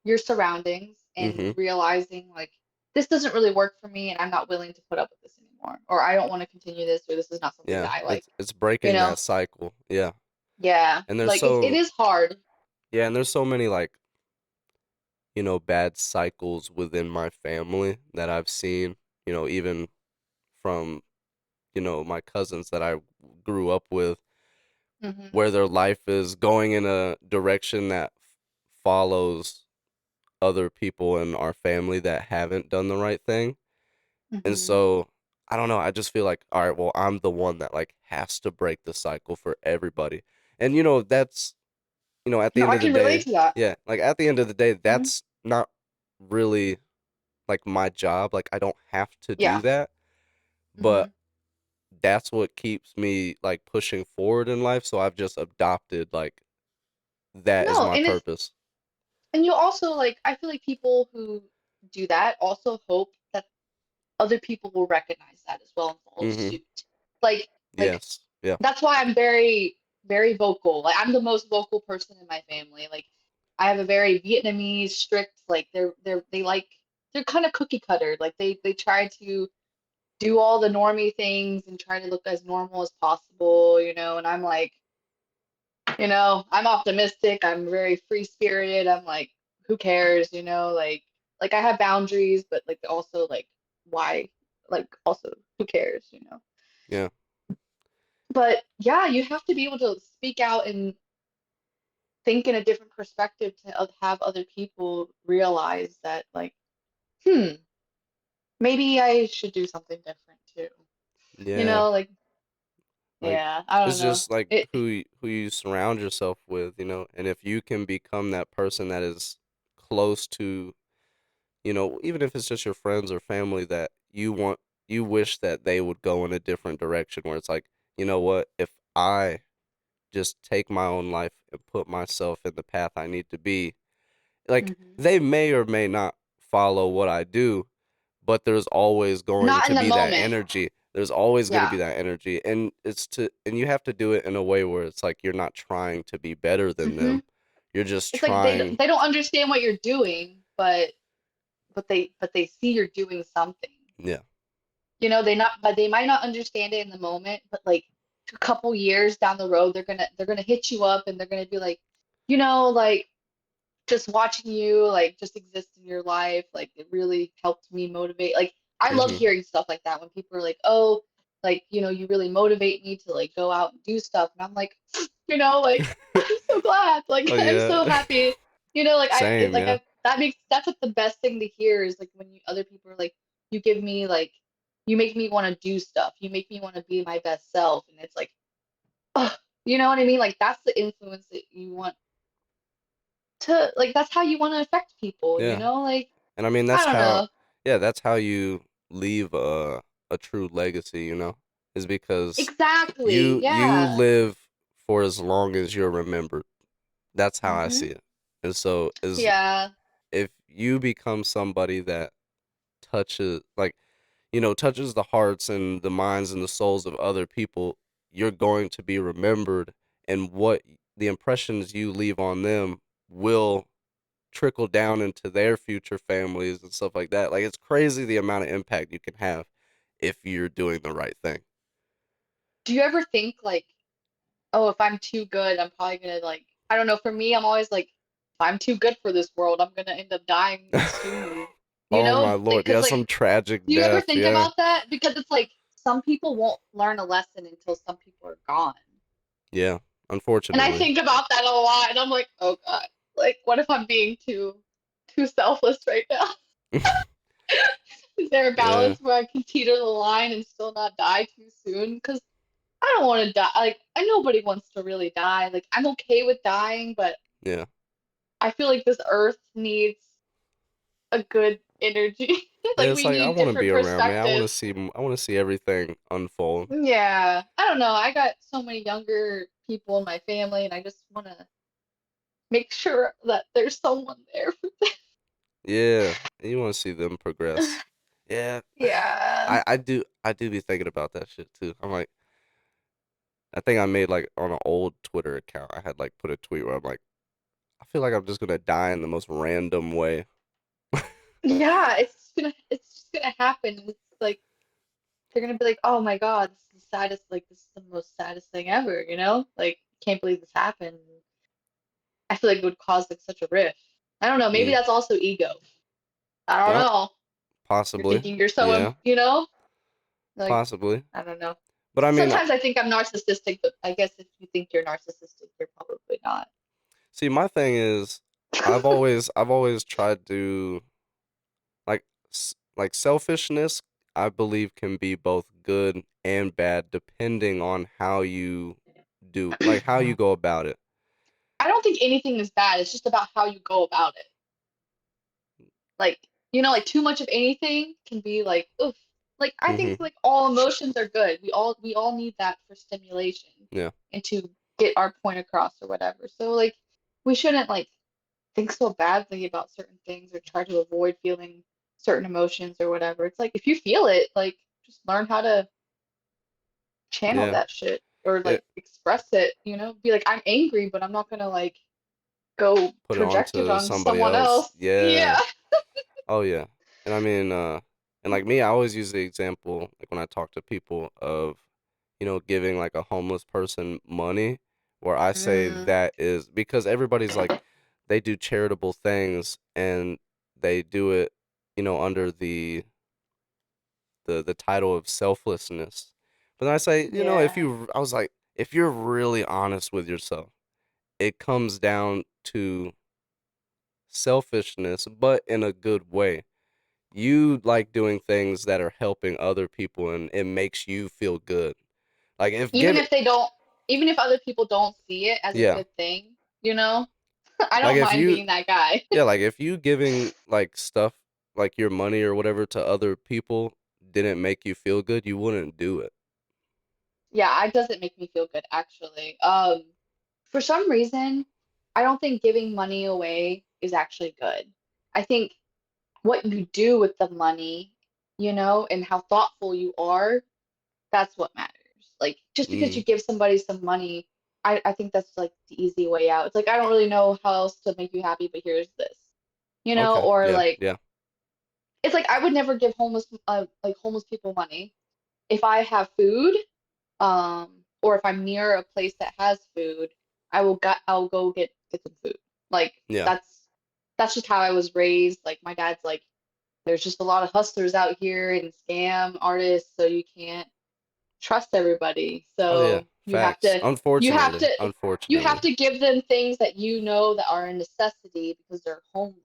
your surroundings and Mhm. realizing like this doesn't really work for me and I'm not willing to put up with this anymore or I don't want to continue this or this is not something Yeah. that I like, It's you breaking know? that cycle. Yeah. Yeah. And there's Like it so is hard. yeah, and there's so many like bad cycles within my family that I've seen, even from, my cousins that I grew up with, Hmm. where their life is going in a direction that follows other people in our family that haven't done the right thing. And Hmm. so, I don't know, I just feel like, all right, well, I'm the one that like has to break the cycle for everybody. And that's, at the No, end I of the can relate day, to that. yeah, like at the end of the day, Hmm. that's not really like my job. Like I don't have to do Yeah. that, Hmm. but that's what keeps me like pushing forward in life. So I've just adopted like that is No, my purpose. and you also like I feel like people who do that also hope that other people will recognize that as well and follow Mhm. suit. Like like Yes. Yeah. that's why I'm very vocal. Like I'm the most vocal person in my family. Like I have a very Vietnamese strict like they like they're kind of cookie cutter. Like they try to do all the normie things and try to look as normal as possible, you know, and I'm like, you know, I'm optimistic, I'm very free spirited. I'm like, who cares, you know, like I have boundaries, but like also like why like also who cares, you know? Yeah. But yeah, you have to be able to speak out and think in a different perspective to have other people realize that like, hmm, maybe I should do something different too. You Yeah. know, like Like yeah, I don't it's know. just like It who you surround yourself with, and if you can become that person that is close to, even if it's just your friends or family that you wish that they would go in a different direction where it's like, you know what, if I just take my own life and put myself in the path I need to be, like Mhm. they may or may not follow what I do, but there's always going Not to in the be that moment. energy. There's always going to be Yeah. that energy, and and you have to do it in a way where it's like you're not trying to be better than Hmm. them. You're just It's like trying. they don't understand what you're doing, but they see you're doing something. Yeah. You know, they might not understand it in the moment, but like a couple years down the road, they're gonna hit you up and they're gonna be like, you know, like just watching you like just exist in your life, like it really helped me motivate. Like I love Mhm. hearing stuff like that when people are like, oh, like, you know, you really motivate me to like go out and do stuff. And I'm like, you know, like I'm so glad. Like Oh I'm yeah. so happy. You know, like Same. Yeah. that's like the best thing to hear is like when you other people are like, you give me like you make me want to do stuff. You make me want to be my best self. And it's like, oh, you know what I mean? Like that's the influence that you want to like that's how you want to affect people, you Yeah. know? Like And I mean I that's don't how. know. Yeah, that's how you leave a true legacy. Is because Exactly. you Yeah. live for as long as you're remembered. That's how I see Hmm. it. And so as Yeah. if you become somebody that touches touches the hearts and the minds and the souls of other people, you're going to be remembered, and what the impressions you leave on them will trickle down into their future families and stuff like that. Like, it's crazy the amount of impact you can have if you're doing the right thing. Do you ever think like, oh, if I'm too good, I'm probably gonna like, I don't know, for me, I'm always like, if I'm too good for this world, I'm gonna end up dying soon. You Oh know, my like, lord, yeah, cause like, some tragic do you ever death, think yeah. about that? Because it's like some people won't learn a lesson until some people are gone. Yeah, And I unfortunately. think about that a lot, and I'm like, oh God, like, what if I'm being too selfless right now? Is there a Yeah, balance where I can teeter the line and still not die too soon? Because I don't want to die. Like, nobody wants to really die. Like, I'm okay with dying, but yeah. I feel like this earth needs a good energy. Yeah, Like, it's we like I need want to different be around, man. perspectives. I want to see everything unfold. Yeah, I don't know. I got so many younger people in my family, and I just want to make sure that there's someone there. Yeah, and you want to see them progress. Yeah, Yeah. I do be thinking about that shit too. I'm like, I think I made like on an old Twitter account, I had like put a tweet where I'm like, I feel like I'm just gonna die in the most random way. Yeah, it's just gonna happen. It's like they're gonna be like, oh my God, this is the saddest, like this is the most saddest thing ever, you know? Like, can't believe this happened. I feel like it would cause like such a rift. I don't know, maybe Mm. that's also ego. I don't Yep, know. You're possibly. thinking you're so, Yeah, you know? Like, possibly. I don't know. But I mean, Sometimes I think I'm narcissistic, but I guess if you think you're narcissistic, you're probably not. see, my thing is, I've always tried to like like selfishness. I believe can be both good and bad depending on how you how you go about it. I don't think anything is bad. It's just about how you go about it. Like, like too much of anything can be like, oof. Like, I think Mhm. like all emotions are good. We all need that for stimulation Yeah. and to get our point across or whatever. So like we shouldn't like think so badly about certain things or try to avoid feeling certain emotions or whatever. It's like if you feel it, like just learn how to channel Yeah. that shit or like It express it, Be like, I'm angry, but I'm not gonna like go put it project it onto on somebody someone else. else. Yeah. Yeah. Oh yeah. And I mean, and like me, I always use the example like when I talk to people of, giving like a homeless person money, where I say Mm, that is because everybody's like they do charitable things and they do it, under the title of selflessness. But then I say, yeah. I was like, if you're really honest with yourself, it comes down to selfishness, but in a good way. You like doing things that are helping other people and it makes you feel good. Like if Even give it if they don't, even if other people don't see it as a yeah. good thing, you know, I Like don't if mind you being that guy. yeah, like if you giving like stuff like your money or whatever to other people didn't make you feel good, you wouldn't do it. Yeah, it doesn't make me feel good actually. For some reason, I don't think giving money away is actually good. I think what you do with the money, and how thoughtful you are, that's what matters. Like, just because Mm. you give somebody some money, I think that's like the easy way out. It's like, I don't really know how else to make you happy, but here's this, Okay. or Yeah. like, Yeah. it's like I would never give homeless people money. If I have food, or if I'm near a place that has food, I'll go get some food. Like Yeah. that's just how I was raised. Like my dad's like, there's just a lot of hustlers out here and scam artists, so you can't trust everybody. Oh yeah. So Facts. you have Unfortunately. to you have Unfortunately. to give them things that you know that are a necessity because they're homeless.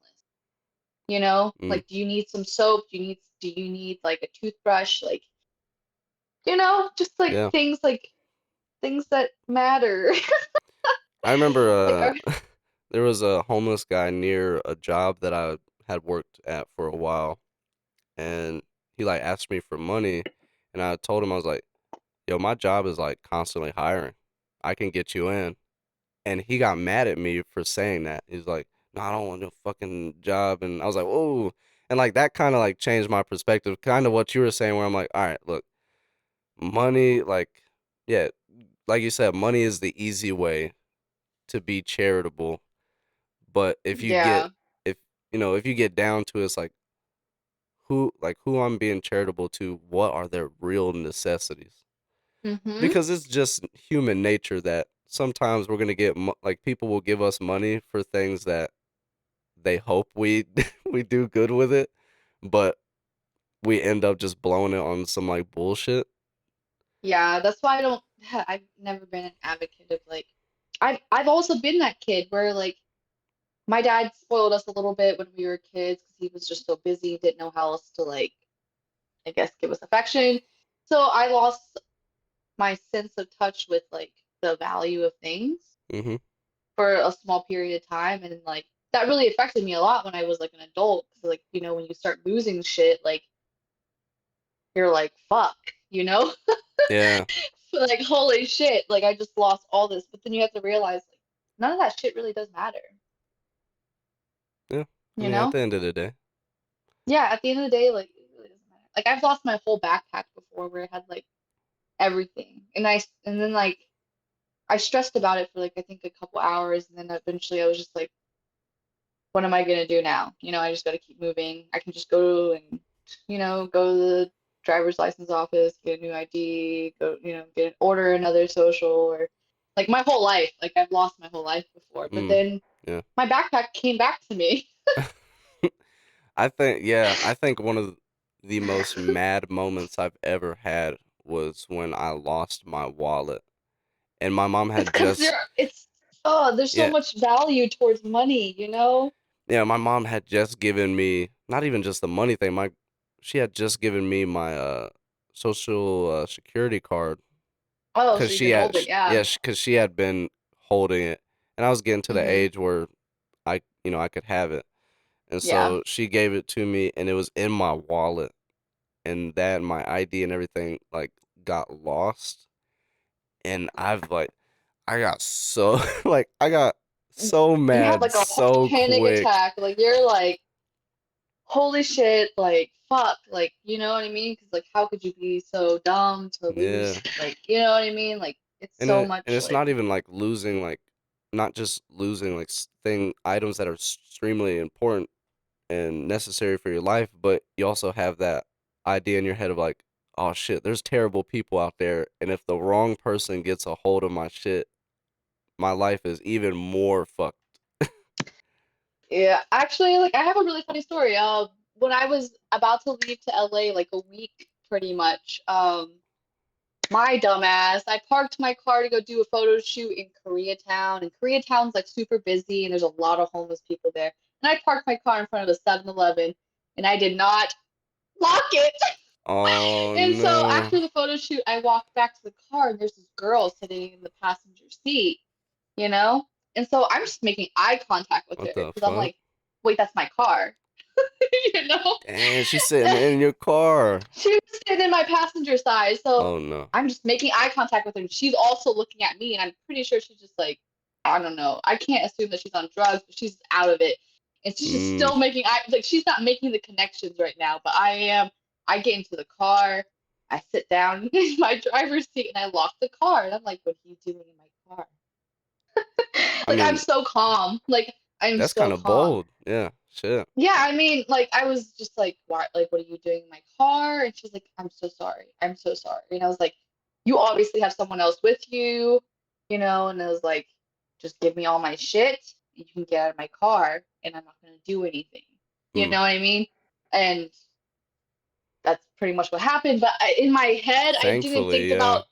Mm. Like, do you need some soap? Do you need like a toothbrush? Like, just Yeah. like things that matter. I remember Like, there was a homeless guy near a job that I had worked at for a while, and he like asked me for money, and I told him I was like, "Yo, my job is like constantly hiring. I can get you in." And he got mad at me for saying that. He's like, no, I don't want no fucking job. And I was like, whoa. And like that kind of like changed my perspective. Kind of what you were saying, where I'm like, all right, look, money, like, yeah, like you said, money is the easy way to be charitable. But Yeah. if if you get down to it, it's like who I'm being charitable to, what are their real necessities? Mhm. Because it's just human nature that sometimes we're gonna get like people will give us money for things that they hope we we do good with it, but we end up just blowing it on some like bullshit. Yeah, that's why I don't I've never been an advocate of like I've also been that kid where like my dad spoiled us a little bit when we were kids because he was just so busy, didn't know how else to like I guess give us affection. So I lost my sense of touch with like the value of things Mhm. for a small period of time, and like that really affected me a lot when I was like an adult because like when you start losing shit like you're like fuck, you know? Yeah. Like holy shit, like I just lost all this. But then you have to realize like none of that shit really does matter, Yeah. I you mean, at know? the end of the day. Yeah, at the end of the day, like it really doesn't matter. Like I've lost my whole backpack before where it had like everything. And then like I stressed about it for like I think a couple hours and then eventually I was just like, what am I gonna do now? I just gotta keep moving. I can just go and, go to the driver's license office, get a new ID, go, order another social or like my whole life. Like I've lost my whole life before. But Mm. then Yeah. my backpack came back to me. I think one of the most mad moments I've ever had was when I lost my wallet. And my mom It's had because just there's so yeah, much value towards money, you know? yeah, my mom had just given me not even just the money thing, she had just given me my social security card Oh, cuz so you've been holding, yeah. yeah, cuz she had been holding it and I was getting to the Hmm. age where I could have it. And Yeah. so she gave it to me and it was in my wallet and that my ID and everything like got lost and I got so I got so You have mad like a whole so panic quick. attack. Like you're like, holy shit, like fuck, like you know what I mean? Because like how could you be so dumb to lose, Yeah. like you know what I mean? Like it's so And much it's like not even like losing like not just losing like thing items that are extremely important and necessary for your life, but you also have that idea in your head of like, oh shit, there's terrible people out there, and if the wrong person gets a hold of my shit, my life is even more fucked. yeah. Actually, like I have a really funny story. When I was about to leave to LA, like a week pretty much, my dumbass, I parked my car to go do a photo shoot in Koreatown, and Koreatown's like super busy and there's a lot of homeless people there. And I parked my car in front of a 7-Eleven and I did not lock it. Oh And so no. after the photo shoot, I walked back to the car and there's this girl sitting in the passenger seat, you know? And so I'm just making eye contact with What her the because I'm fuck? like, wait, that's my car, you know? And she's sitting in your car. She was sitting in my passenger side. So Oh no. I'm just making eye contact with her. She's also looking at me, and I'm pretty sure she's just like, I don't know. I can't assume that she's on drugs, but she's out of it. And she's just Mm. still making eye, like, she's not making the connections right now, but I am. I get into the car, I sit down in my driver's seat, and I lock the car. And I'm like, what are you doing in my car? I Like, I'm mean, so calm. Like, I'm that's so kind of calm. bold. Yeah. Shit. Yeah, I mean, like I was just like, why, like, what are you doing in my car? And she's like, I'm so sorry. I'm so sorry. And I was like, you obviously have someone else with you, and I was like, just give me all my shit. You can get out of my car and I'm not gonna do anything. You Mm. know what I mean? And that's pretty much what happened. But in my head, I didn't Thankfully, think yeah. about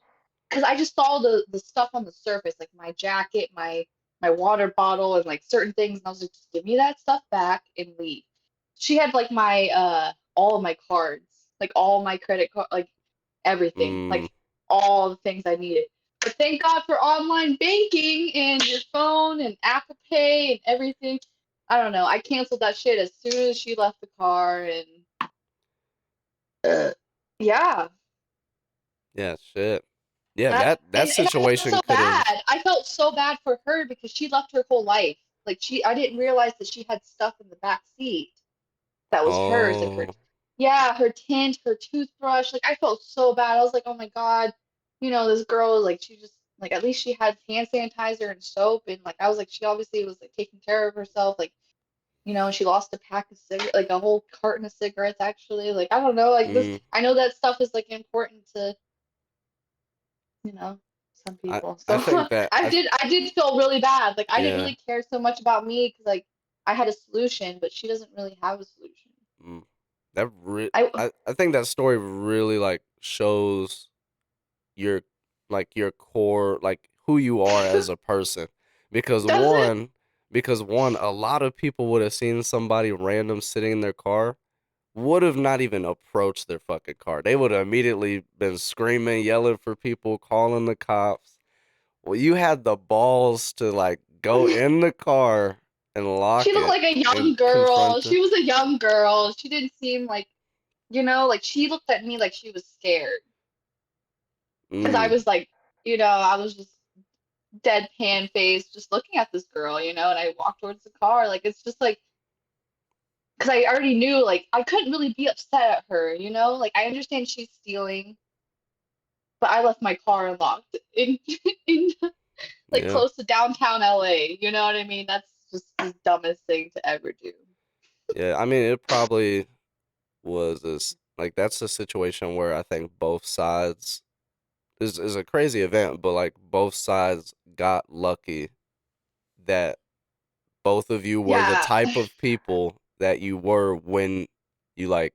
because I just saw the stuff on the surface, like my jacket, my water bottle, and like certain things, and I was like, just give me that stuff back and leave. She had like my all of my cards, like all my credit card, like everything, Mm. like all the things I needed. But thank God for online banking and your phone and Apple Pay and everything. I don't know. I canceled that shit as soon as she left the car, and yeah, Yeah. Shit. Yeah. That That and I felt situation so could have. bad. I felt so bad for her because she left her whole life. Like I didn't realize that she had stuff in the back seat that was hers, like Oh, yeah, her tint, her toothbrush. Like I felt so bad. I was like, oh my God, this girl, like she just like at least she had hand sanitizer and soap, and like I was like, she obviously was like taking care of herself, like and she lost a pack of like a whole carton of cigarettes actually. Like I don't know, like this. mm, I know that stuff is like important to you know some I people. I So think that I did feel really bad. Like I didn't yeah. really care so much about me because like I had a solution, but she doesn't really have a solution. Mm, that I I think that story really like shows your your core, like who you are as a person, because does it? one a lot of people would have seen somebody random sitting in their car, would have not even approached their fucking car. They would have immediately been screaming, yelling for people, calling the cops. Well, you had the balls to like go in the car and She lock looked it like a and young girl. confront her. She was a young girl. She didn't seem like she looked at me like she was scared. Because I Mm, was like, I was just deadpan face, just looking at this girl, and I walked towards the car. Like, it's just like, because I already knew, like, I couldn't really be upset at her. Like, I understand she's stealing, but I left my car unlocked in like yeah, close to downtown LA. You know what I mean? That's just the dumbest thing to ever do. yeah. I mean, it probably was this like that's a situation where I think both sides is a crazy event, but like both sides got lucky that both of you were the Yeah. type of people that you were when you Yeah,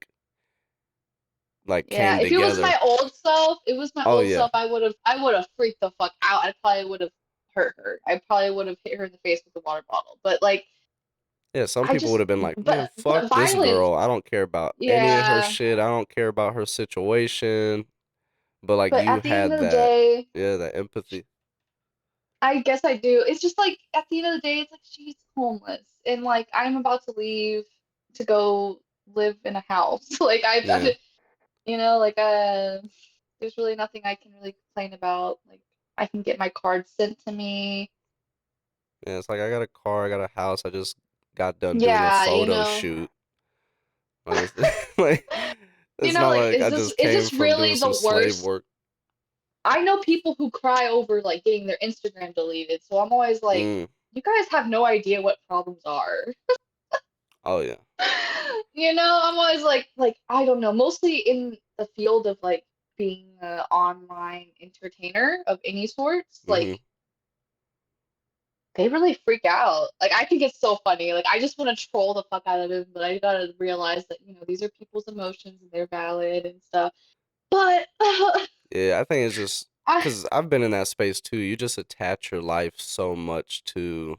came if it was together. my old self, Oh yeah. I would have freaked the fuck out. I probably would have hurt her. I probably would have hit her in the face with a water bottle. But like Yeah, some I people would just have been like, "Man, fuck but this violence, girl. I don't care about any of her yeah. shit. I don't care about her situation." But like But you at the end had of the that, day, yeah, that empathy. I guess I do. It's just like at the end of the day, it's like she's homeless and like I'm about to leave to go live in a house. Like Yeah. like there's really nothing I can really complain about. Like I can get my card sent to me. Yeah, it's like I got a car, I got a house. I just got done doing a Yeah, photo shoot. Like it's like it's not like like I just it's came just from doing really some the slave worst. work. I know people who cry over like getting their Instagram deleted, so I'm always like, Mm. you guys have no idea what problems are. Oh yeah. I'm always like I don't know, mostly in the field of like being an online entertainer of any sorts, like Mhm. they really freak out. Like I think it's so funny. Like I just want to troll the fuck out of him, but I gotta realize that these are people's emotions and they're valid and stuff. But Yeah, I think it's just I because I've been in that space too. You just attach your life so much to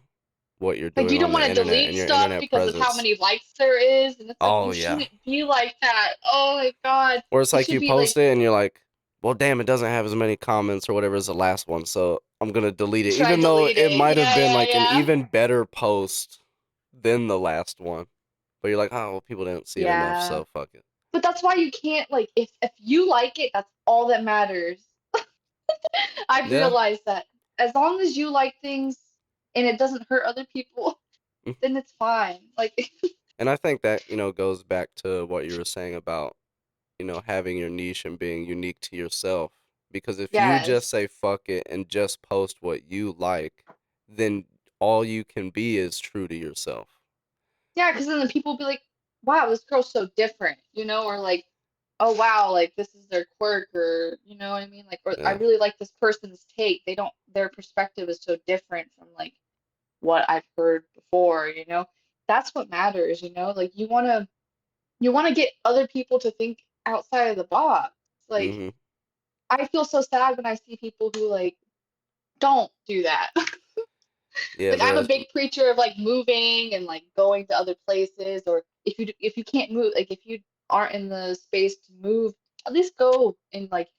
what you're like doing you on don't the want to internet delete and your stuff internet because of how presence. many likes there is, and it's like Oh you yeah. shouldn't be like that. Oh my God, Or it's it like should you be like post it and you're like, well, damn, it doesn't have as many comments or whatever as the last one, so I'm gonna delete it, should I even though delete it it? might have Yeah, been yeah, like an yeah. even better post than the last one. But you're like, oh, well, people didn't see it enough, Yeah. so fuck it. But that's why you can't like if you like it, that's all that matters. I've Yeah. realized that as long as you like things and it doesn't hurt other people, Mm. then it's fine. Like And I think that, goes back to what you were saying about, having your niche and being unique to yourself. Because if you just yes. say fuck it and just post what you like, then all you can be is true to yourself. Yeah, because then the people will be like, wow, this girl's so different, or like, oh wow, like this is their quirk, or you know what I mean? Like, or I Yeah. really like this person's take. Their perspective is so different from like what I've heard before. That's what matters. Like you wanna get other people to think outside of the box. Like Mm-hmm. I feel so sad when I see people who like don't do that. Yeah, Like I'm a the big preacher of like moving and like going to other places, or if you can't move, like if you aren't in the space to move, at least go and like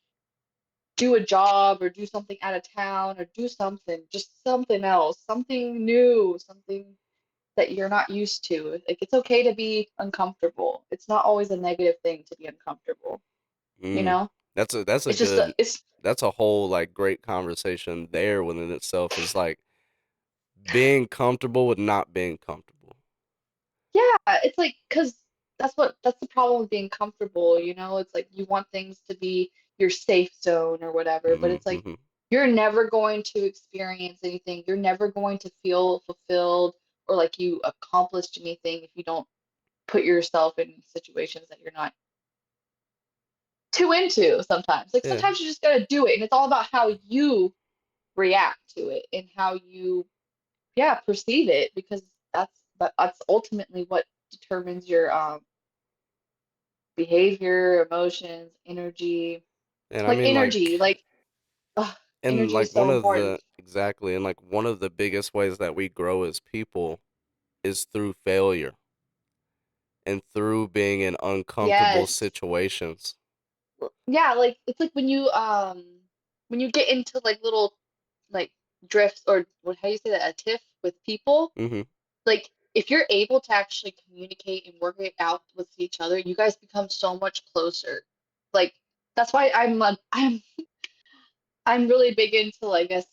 do a job or do something out of town or do something, just something else, something new, something that you're not used to. Like it's okay to be uncomfortable. It's not always a negative thing to be uncomfortable, you mm, know? that's a It's just good it's that's a whole like great conversation there within itself is like being comfortable with not being comfortable. Yeah, it's like because that's the problem with being comfortable, you know? It's like you want things to be your safe zone or whatever, but it's like Mm-hmm. you're never going to experience anything. You're never going to feel fulfilled or like you accomplished anything if you don't put yourself in situations that you're not too into sometimes. Like Yeah. sometimes you just gotta do it, and it's all about how you react to it and how you, yeah, perceive it because that's ultimately what determines your behavior, emotions, energy. And I Like mean, energy, like, like ugh, and energy is like so one of important. the exactly, and like one of the biggest ways that we grow as people is through failure and through being in uncomfortable Yes. situations. Yeah, like it's like when you get into like little like drifts or what how you say that, a tiff with people, Mm-hmm. like if you're able to actually communicate and work it out with each other, you guys become so much closer. Like that's why I'm really big into like us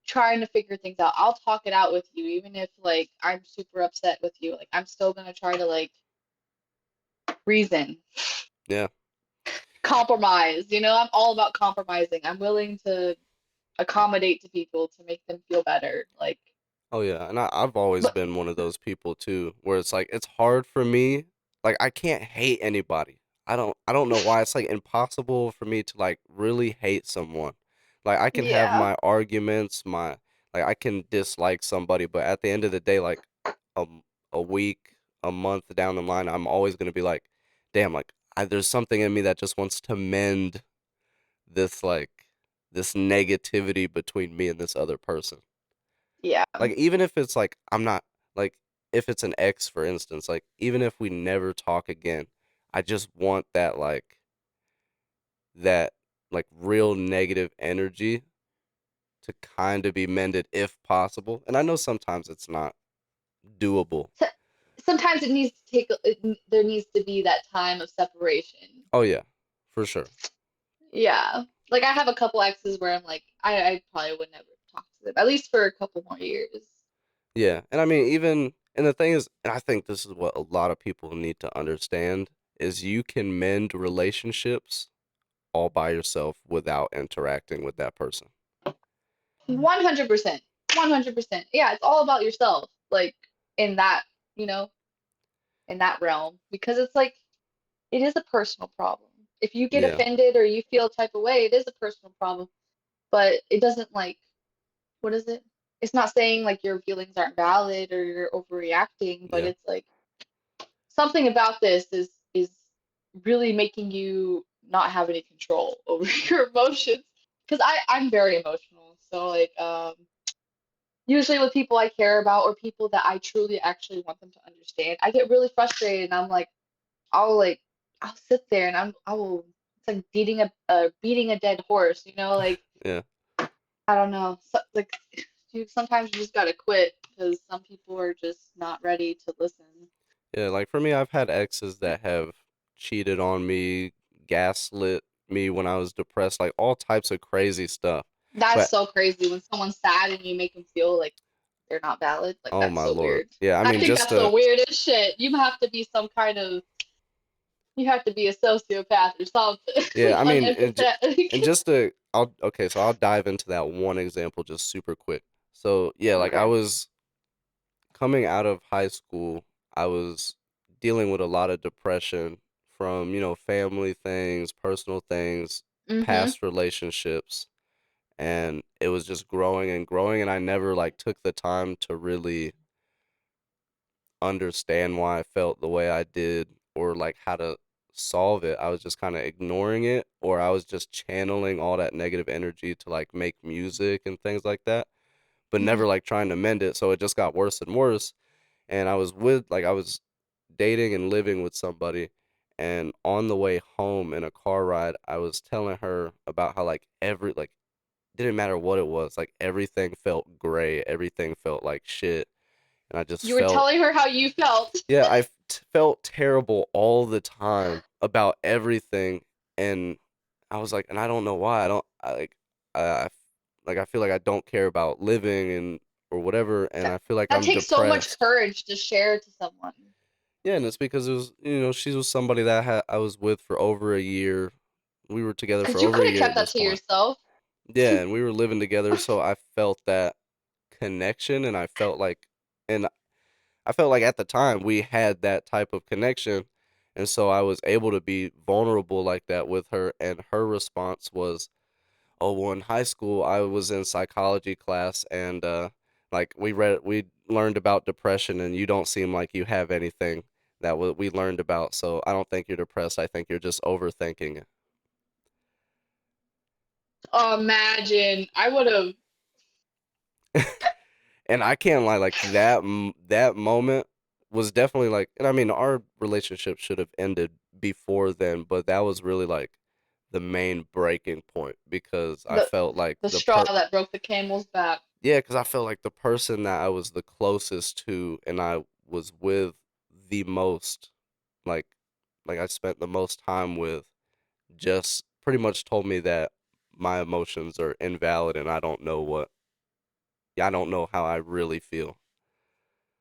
trying to figure things out. I'll talk it out with you, even if like I'm super upset with you. Like I'm still gonna try to like reason, Yeah. compromise. You know, I'm all about compromising. I'm willing to accommodate to people to make them feel better. Like, Oh yeah, and I've always but been one of those people too, where it's like it's hard for me. Like I can't hate anybody. I don't know why it's like impossible for me to like really hate someone. Like I can have yeah, my arguments, my like I can dislike somebody, but at the end of the day, like a a week, a month down the line, I'm always gonna be like, damn, like there's something in me that just wants to mend this like this negativity between me and this other person. yeah. Like, even if it's like I'm not like if it's an ex, for instance, like even if we never talk again, I just want that like real negative energy to kind of be mended if possible. And I know sometimes it's not doable. So, sometimes it needs to there needs to be that time of separation. Oh yeah, for sure. Yeah. Like I have a couple exes where I'm like, I probably would never talk to them, at least for a couple more years. Yeah. And I mean even and the thing is, and I think this is what a lot of people need to understand is you can mend relationships all by yourself without interacting with that person. 100%. 100%. Yeah, it's all about yourself. Like in that, you know, in that realm because it's like it is a personal problem. If you get Yeah. offended or you feel a type of way, it is a personal problem. But it doesn't like what is it? It's not saying like your feelings aren't valid or you're overreacting, but Yeah. it's like something about this is really making you not have any control over your emotions. Because I'm very emotional. So like usually with people I care about or people that I truly actually want them to understand, I get really frustrated and I'm like I'll sit there and I will it's like beating a dead horse, you know, like Yeah. I don't know. So, like you sometimes you just gotta quit because some people are just not ready to listen. Yeah, like for me, I've had exes that have cheated on me, gaslit me when I was depressed, like all types of crazy stuff. That's But so crazy when someone's sad and you make them feel like they're not valid. Like oh that's my so lord. weird. Yeah, I I mean think just that's the to weirdest shit. You have to be some kind of you have to be a sociopath or something. yeah, Like I mean and unempathetic. just to I'll okay, so I'll dive into that one example just super quick. So, yeah, like I Okay. was coming out of high school, I was dealing with a lot of depression from, family things, personal things, Mm-hmm. past relationships. And it was just growing and growing, and I never like took the time to really understand why I felt the way I did or like how to solve it. I was just kind of ignoring it, or I was just channeling all that negative energy to like make music and things like that, but Mm-hmm. never like trying to mend it. So it just got worse and worse. And I was dating and living with somebody, and on the way home in a car ride, I was telling her about how like didn't matter what it was. Like everything felt gray. Everything felt like shit. And I just You were felt, telling her how you felt. yeah, felt terrible all the time about everything. And I was like, and I don't know why. I don't, I like, I feel like I don't care about living and, or whatever, and That I feel like that I'm takes so much depressed. courage to share to someone. Yeah, and it's because it was, she was somebody that I was with for over a year. We were together for Cause you over could a have year kept at that this to point. yourself. Yeah, and we were living together, so I felt that connection, and and I felt like at the time we had that type of connection, and so I was able to be vulnerable like that with her, and her response was, "Oh, well, in high school I was in psychology class, and like we learned about depression, and you don't seem like you have anything that we learned about, so I don't think you're depressed. I think you're just overthinking it." Oh, imagine I would have. And I can't lie, like that moment was definitely like, and I mean, our relationship should have ended before then, but that was really like the main breaking point because I the felt like the straw that broke the camel's back. yeah, because I felt like the person that I was the closest to and I was with the most, like, I spent the most time with, just pretty much told me that my emotions are invalid and I don't know how I really feel.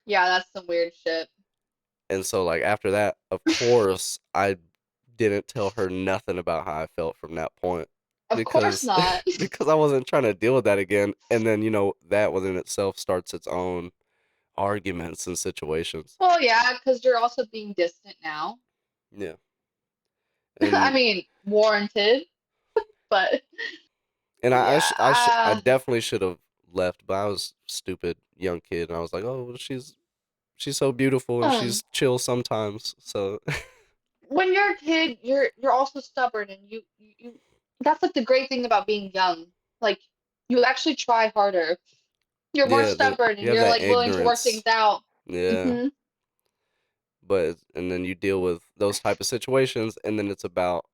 Yeah, that's some weird shit. And so, like, after that, of course, I didn't tell her nothing about how I felt from that point Of course because not. because I wasn't trying to deal with that again. And then, that within itself starts its own arguments and situations. Well, yeah, because you're also being distant now. Yeah. I And mean, warranted, but I yeah. definitely should have left, but I was stupid young kid and I was like, "Oh, well, she's so beautiful and Um, she's chill sometimes." So, when you're a kid, you're also stubborn, and you. That's like the great thing about being young. Like you actually try harder. You're more yeah, that stubborn, you and have you're that like willing to work things ignorance. out. Yeah. Mhm. But and then you deal with those type of situations and then it's about,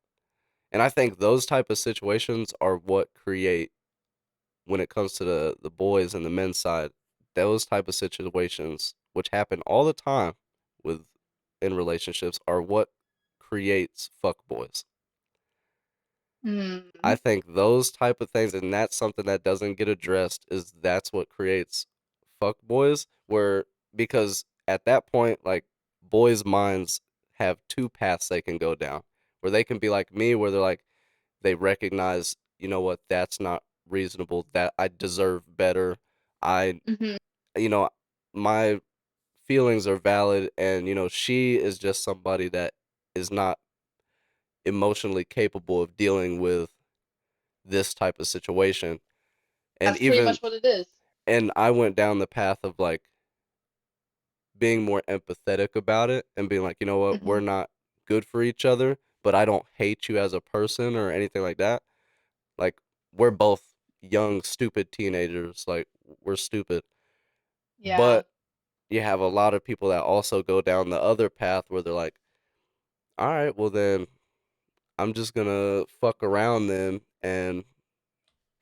and I think those type of situations are what create, when it comes to the boys and the men's side, those type of situations which happen all the time with in relationships are what creates fuck boys. I Hmm. think those type of things, and that's something that doesn't get addressed, is that's what creates fuck boys, where, because at that point, like, boys' minds have two paths they can go down, where they can be like me, where they're like, they recognize, you know what, that's not reasonable, that I deserve better. I, Mhm. you know, my feelings are valid, and, she is just somebody that is not emotionally capable of dealing with this type of situation. And That's pretty even much what it is. and I went down the path of like being more empathetic about it and being like, you know what, we're Mhm. not good for each other, but I don't hate you as a person or anything like that. Like, we're both young, stupid teenagers. Like, we're stupid. Yeah. But you have a lot of people that also go down the other path where they're like, all right, well then I'm just gonna fuck around then and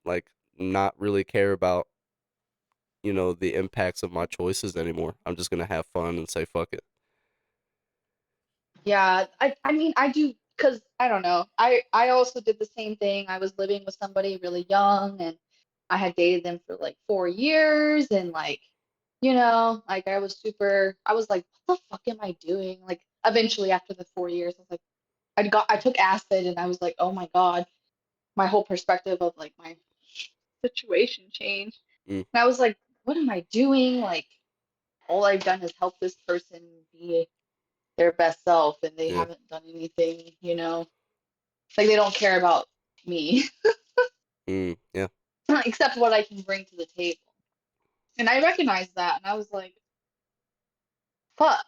like not really care about, the impacts of my choices anymore. I'm just gonna have fun and say fuck it. Yeah, I mean I do because I don't know. I also did the same thing. I was living with somebody really young, and I had dated them for like 4 years, and like like I was like, what the fuck am I doing? Like eventually after the 4 years, I was like, I took acid, and I was like, oh my God, my whole perspective of like my situation changed. Mm, And I was like, what am I doing? Like all I've done is help this person be their best self, and they yeah. haven't done anything, like they don't care about me Yeah. except what I can bring to the table. And I recognized that, and I was like, fuck,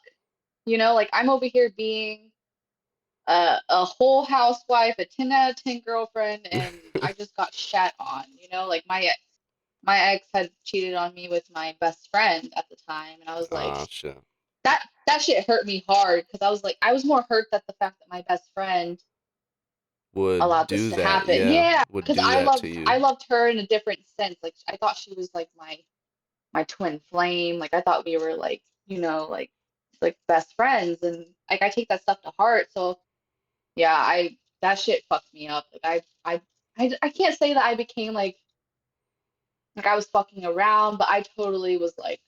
like I'm over here being a whole housewife, a 10 out of 10 girlfriend, and I just got shat on, like my ex had cheated on me with my best friend at the time, and I was like, Ah, shit. that shit hurt me hard because I was like, I was more hurt at the fact that my best friend Would allowed this do to that, happen. yeah. Yeah, Would because do I that to loved you. I loved her in a different sense. Like I thought she was like my twin flame. Like I thought we were like, like best friends, and like I take that stuff to heart. So yeah, I that shit fucked me up. Like I can't say that I became Like I was fucking around, but I totally was like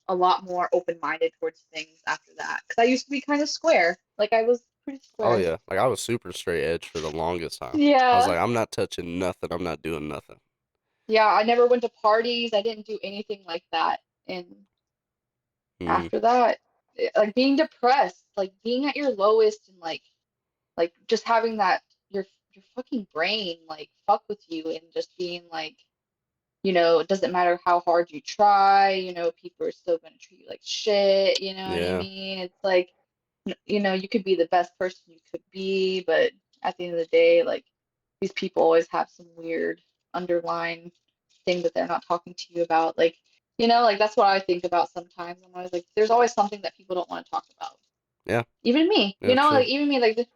a lot more open-minded towards things after that. Because I used to be kind of square. Like I was pretty Oh square. yeah, like I was super straight edge for the longest time. I was Yeah. like, I'm not touching nothing. I'm not doing nothing. Yeah, I never went to parties. I didn't do anything like that. And Hmm. after that, like being depressed, like being at your lowest and like just having that your fucking brain like fuck with you and just being like, it doesn't matter how hard you try, people are still gonna treat you like shit, you know what I Yeah, mean? It's like, you could be the best person you could be, but at the end of the day, like these people always have some weird underlying thing that they're not talking to you about. Like, like that's what I think about sometimes. I'm always like, there's always something that people don't want to talk about. yeah, Even me, yeah, true. like even me, like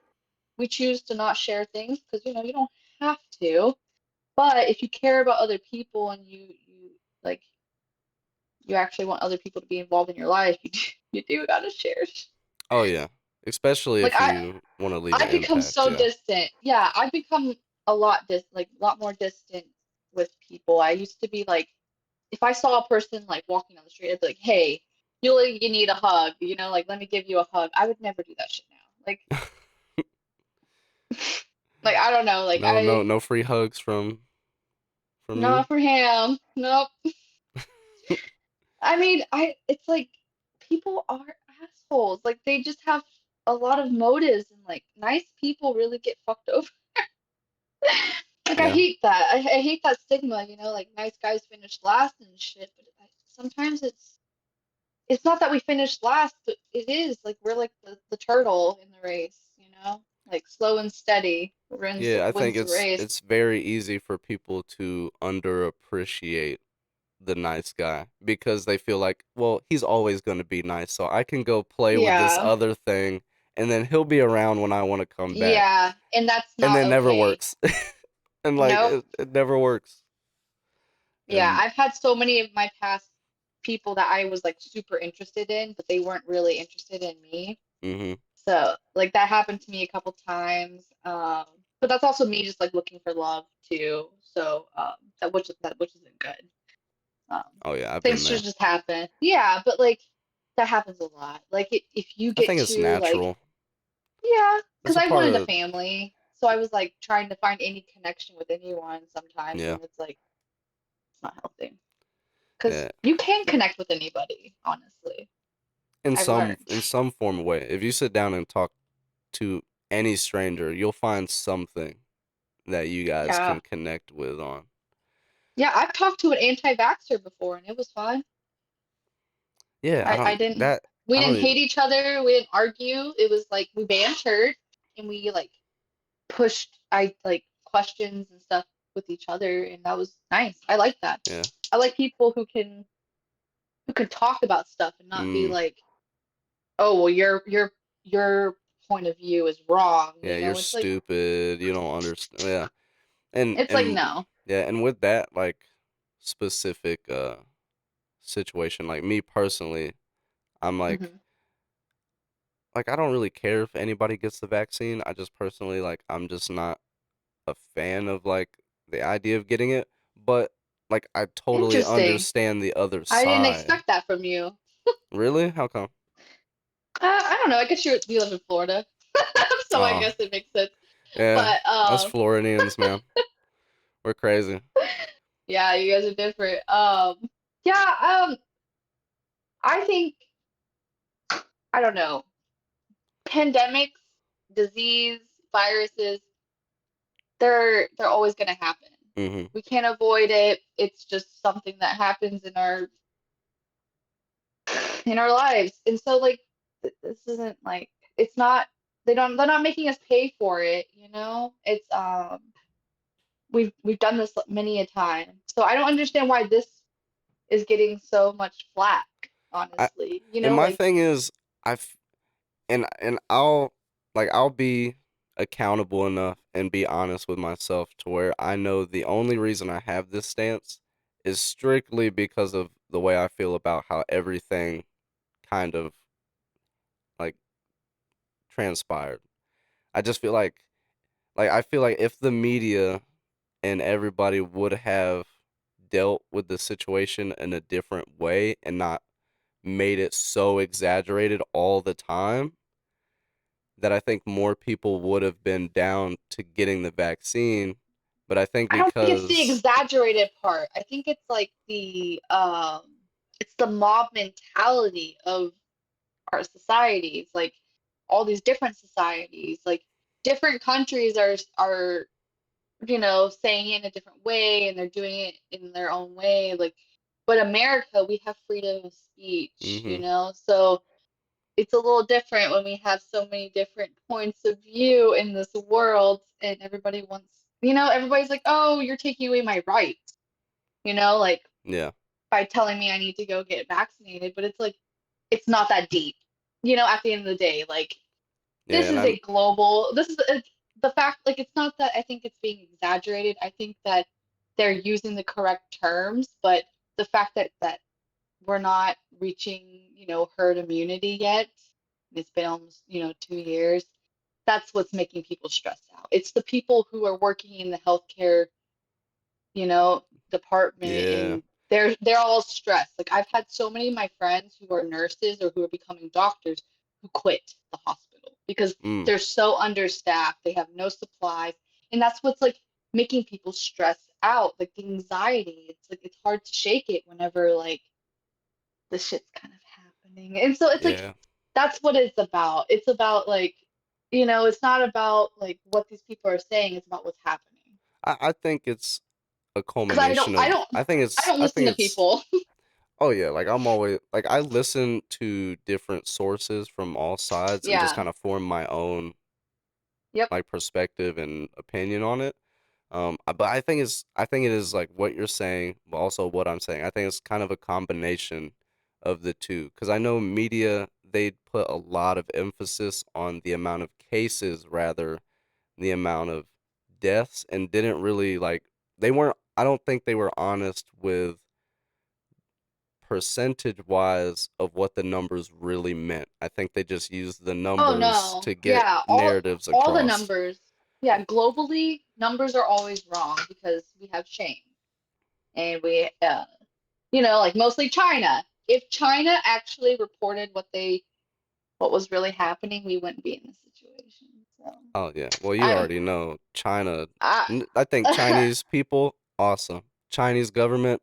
we choose to not share things because you don't have to. But if you care about other people and you like you actually want other people to be involved in your life, you do gotta share. Oh yeah, especially Like if you want to leave an I become impact. so Yeah. distant. Yeah, I've become a lot more distant with people. I used to be like, if I saw a person like walking on the street, I'd be like, hey, you need a hug, like let me give you a hug. I would never do that shit now. Like I don't know, like No, no, no free hugs from you. not for him. Nope. I mean, it's like people are assholes. Like they just have a lot of motives and like nice people really get fucked over. Like I Yeah, hate that. I hate that stigma, like nice guys finish last and shit, but sometimes it's not that we finish last, but it is like we're like the turtle in the race, like slow and steady yeah. I think wins the race. it's very easy for people to underappreciate the nice guy because they feel like, well, he's always going to be nice, so I can go play with this Yeah, other thing, and then he'll be around when I want to come back, yeah, and that's and not it never okay. works, and like Nope. it never works, Yeah, and I've had so many of my past people that I was like super interested in, but they weren't really interested in me. hmm So like that happened to me a couple times. But that's also me just like looking for love too. So that which isn't good. Um, oh yeah, I've been things should there. just happen. Yeah, but like that happens a lot. Like if you I get think it's too like natural. yeah, It's because a I part wanted a of family, so I was like trying to find any connection with anyone sometimes, yeah, and it's like it's not healthy. Because yeah. you can connect with anybody, honestly. I've learned. In some form of way. If you sit down and talk to any stranger, you'll find something that you guys Yeah. can connect with on. Yeah, I've talked to an anti-vaxxer before and it was fine. Yeah, I didn't we I don't didn't even hate each other, we didn't argue. It was like we bantered and we like pushed I like questions and stuff with each other and that was nice. I like that. yeah. I like people who can talk about stuff and not be Mm, like, "Oh, well your point of view is wrong." yeah, you're It's like stupid. You don't understand. Yeah. it's like And no. yeah, and with that like specific situation, like me personally, I'm Hmm. like I don't really care if anybody gets the vaccine. I just personally like I'm just not a fan of like the idea of getting it, but like I totally Interesting. understand the other I didn't side. expect that from you. Really? How come? I don't know. I guess you live in Florida, so I Oh, guess it makes sense. yeah. But Us Floridians, man. We're crazy. yeah, you guys are different. Yeah. I think I don't know. Pandemics, disease, viruses, they're always gonna happen. Mhm. We can't avoid it. It's just something that happens in our lives. And so like this isn't like it's not they're not making us pay for it, It's we've done this many a time. So I don't understand why this is getting so much flack, I honestly. and my Like thing is I and I'll be accountable enough and be honest with myself to where I know the only reason I have this stance is strictly because of the way I feel about how everything kind of like transpired. I just feel like I feel like if the media and everybody would have dealt with the situation in a different way and not made it so exaggerated all the time, that I think more people would have been down to getting the vaccine. But I think I don't think it's the because, exaggerated part. I think it's like it's the mob mentality of our societies, like all these different societies, like different countries are saying it in a different way and they're doing it in their own way. Like, but America, we have freedom of speech, hmm so it's a little different when we have so many different points of view in this world and everybody wants, everybody's like, oh, you're taking away my rights, like yeah, by telling me I need to go get vaccinated, but it's like, it's not that deep, at the end of the day, like, yeah, and I'm, this is the fact, like, it's not that I think it's being exaggerated. I think that they're using the correct terms, but the fact that we're not reaching, herd immunity yet, it's been almost, 2 years, that's what's making people stressed out. It's the people who are working in the healthcare, you know, department, yeah, and they're all stressed. Like, I've had so many of my friends who are nurses or who are becoming doctors who quit the hospital because mm, they're so understaffed, they have no supplies, and that's what's like making people stress out, like the anxiety. It's like it's hard to shake it whenever like the shit's kind of happening. And so it's like yeah. that's what it's about. It's about like, it's not about like what these people are saying, it's about what's happening. I think it's a Because I don't culmination I of. don't I don't I listen think to it's. people. Oh yeah, like I'm always like I listen to different sources from all sides and just Yeah. kind of form my own Yep. like perspective and opinion on it. But I think it is like what you're saying, but also what I'm saying. I think it's kind of a combination of the two. Because I know media, they put a lot of emphasis on the amount of cases rather than the amount of deaths, and didn't really like they weren't. I don't think they were honest with percentage wise of what the numbers really meant. I think they just used the Oh numbers no. to get Yeah, narratives all the across. numbers. Yeah, globally, numbers are always wrong because we have shame. And like mostly China. If China actually reported what was really happening, we wouldn't be in this situation. So, Oh yeah. Well, you I already know China. I I think Chinese people, awesome. Chinese government,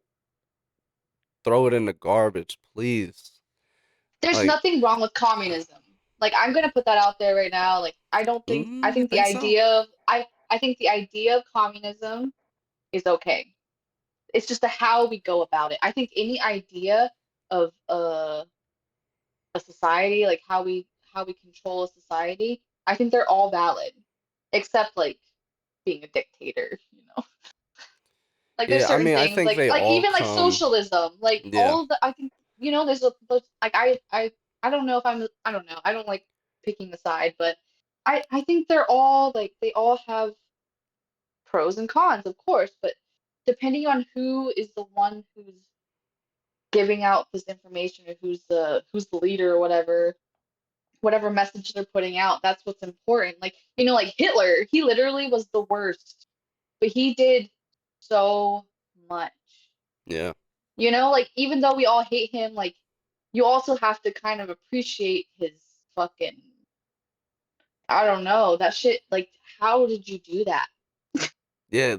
throw it in the garbage, please. there's Like, nothing wrong with communism. Like, I'm gonna put that out there right now. Like, I you think the think so? idea of I think the idea of communism is okay. It's just how we go about it. I think any idea of a society, like how we control a society, I think they're all valid, except like being a dictator. Like there's Yeah, I certain mean, I things think like they all even like come. socialism, like Yeah, all of the I think like I don't know if I don't know. I don't like picking a side, but I think they're all like they all have pros and cons, of course, but depending on who is the one who's giving out this information or who's the leader or whatever message they're putting out, that's what's important. Like, like Hitler, he literally was the worst, but he did so much. yeah, Like even though we all hate him, like you also have to kind of appreciate his fucking, I don't know, that shit. Like, how did you do that? yeah.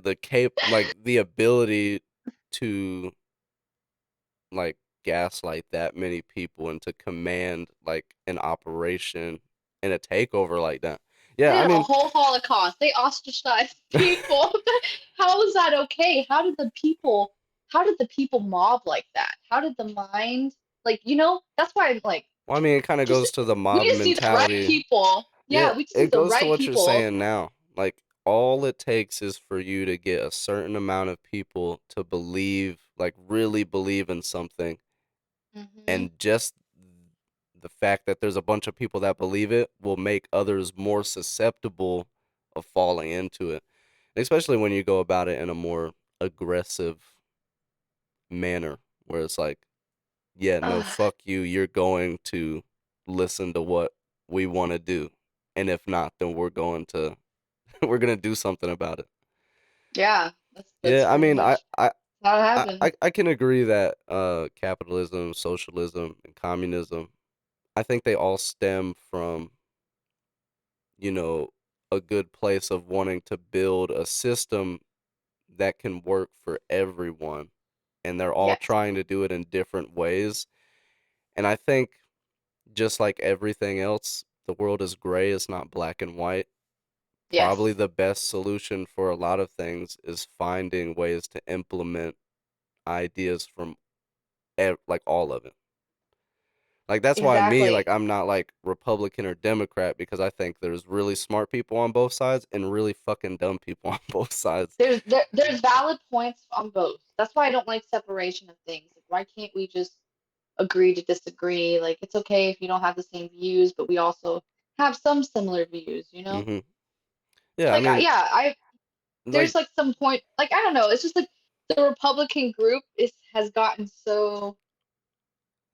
Like the ability to like gaslight that many people and to command like an operation and a takeover like that. They Yeah, I had a mean, whole Holocaust. They ostracized people. How was that okay? How did the people mob like that? How did the mind, like, that's why I'm like, well, I mean, it kind of just goes to the we mob just need the right mentality. people. Yeah, Yeah, we just it need the goes to right what you're people. saying now. Like, all it takes is for you to get a certain amount of people to believe, like, really believe in something. Hmm. And just the fact that there's a bunch of people that believe it will make others more susceptible of falling into it. Especially when you go about it in a more aggressive manner, where it's like, yeah, no, fuck you. You're going to listen to what we want to do. And if not, then we're going to we're gonna do something about it. Yeah, that's Yeah, I pretty mean, much. How it I, happens. I, I can agree that capitalism, socialism, and communism, I think they all stem from, you know, a good place of wanting to build a system that can work for everyone. And they're all Yes. trying to do it in different ways. And I think just like everything else, the world is gray, it's not black and white. Probably Yes. the best solution for a lot of things is finding ways to implement ideas from like all of it. Like that's why me, like Exactly. I'm not like Republican or Democrat because I think there's really smart people on both sides and really fucking dumb people on both sides. There's valid points on both. That's why I don't like separation of things. Like, why can't we just agree to disagree? Like, it's okay if you don't have the same views, but we also have some similar views, you know? Mhm. Yeah, I Like, mean, yeah, I there's like like some point, like, I don't know. It's just like the Republican group is has gotten so,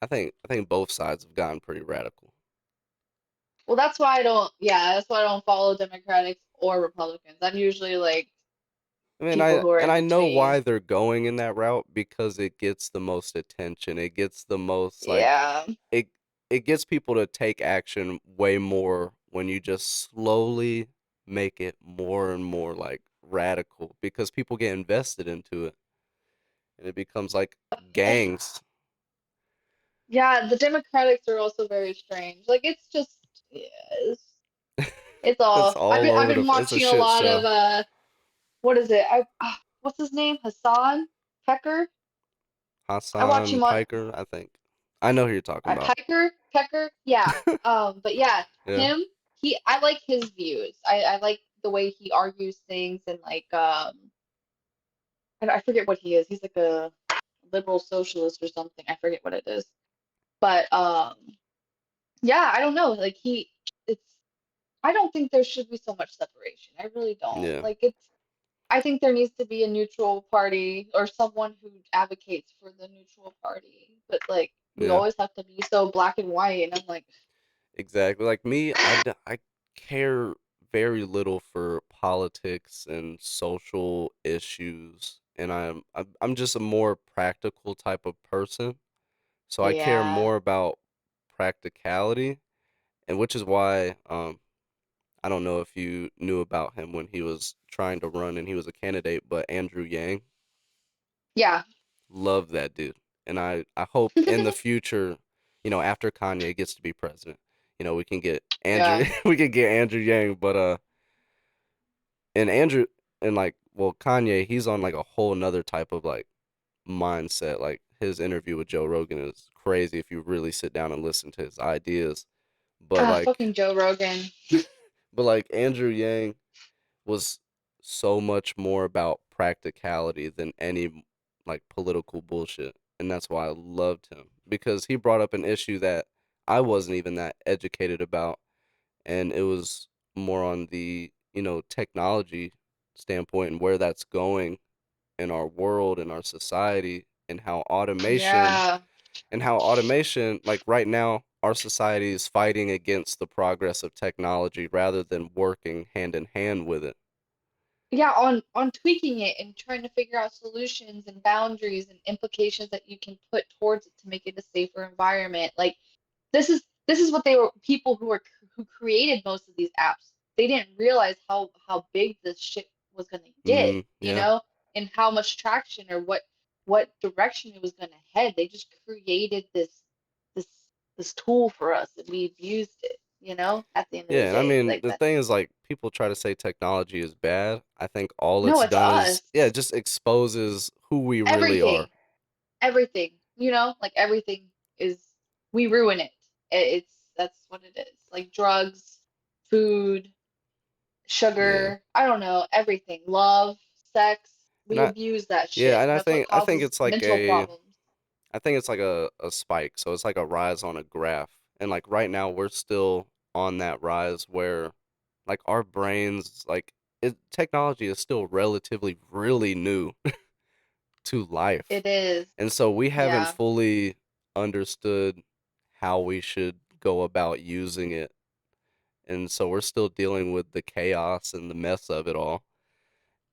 I think both sides have gotten pretty radical. well, that's why I don't, yeah, that's why I don't follow Democrats or Republicans. I'm usually like I mean, people I who are and in I know why between. they're going in that route because it gets the most attention. It gets the most like Yeah. it it gets people to take action way more when you just slowly make it more and more like radical because people get invested into it and it becomes like gangs. Yeah, the Democrats are also very strange. Like, it's just, yeah, it's It's all. all I've over been it's a watching a shit lot show. of what is it? What's his name? Hassan Pecker. I watch Hassan him on Piker, I think. I know who you're talking about. Pecker. Yeah. But yeah, Yeah. him. I like his views. I like the way he argues things and like I forget what he is. He's like a liberal socialist or something. I forget what it is. But yeah, I don't know. Like it's. I don't think there should be so much separation. I really don't. Yeah. Like it's. I think there needs to be a neutral party or someone who advocates for the neutral party. But like we Yeah. always have to be so black and white, and I'm like, Exactly. Like me, I care very little for politics and social issues, and I'm just a more practical type of person. So I care yeah, more about practicality, and which is why I don't know if you knew about him when he was trying to run and he was a candidate, but Andrew Yang, yeah, love that dude. And I hope in the future, after Kanye gets to be president, we can get Andrew yeah. we can get Andrew Yang, but and Andrew and like well Kanye, he's on like a whole nother type of like mindset. Like his interview with Joe Rogan is crazy if you really sit down and listen to his ideas. But Ah, like fucking Joe Rogan. but like Andrew Yang was so much more about practicality than any like political bullshit. And that's why I loved him because he brought up an issue that I wasn't even that educated about. And it was more on the, technology standpoint and where that's going in our world and our society Yeah, and how automation, like right now, our society is fighting against the progress of technology rather than working hand in hand with it. yeah. On tweaking it and trying to figure out solutions and boundaries and implications that you can put towards it to make it a safer environment. Like this is what they were people who created most of these apps. They didn't realize how big this shit was gonna get, Yeah. and how much traction or what direction it was gonna head. They just created this this tool for us and we've used it, at the end of the Yeah, and I day. mean, Like the that. thing is, like, people try to say technology is bad. I think all No, it's it's done is, yeah, us. it just exposes who we really are. Everything. Everything. Like everything is we ruin it. That's what it is. Like drugs, food, Yeah. sugar, I don't know, everything, love, sex. And We abuse that yeah, shit. and That's what I think causes it's like mental problems. a spike. So it's like a rise on a graph. And like right now, we're still on that rise where, like, our brains, like, technology is still relatively really new to life. It is. And so we haven't Yeah. fully understood how we should go about using it. And so we're still dealing with the chaos and the mess of it all.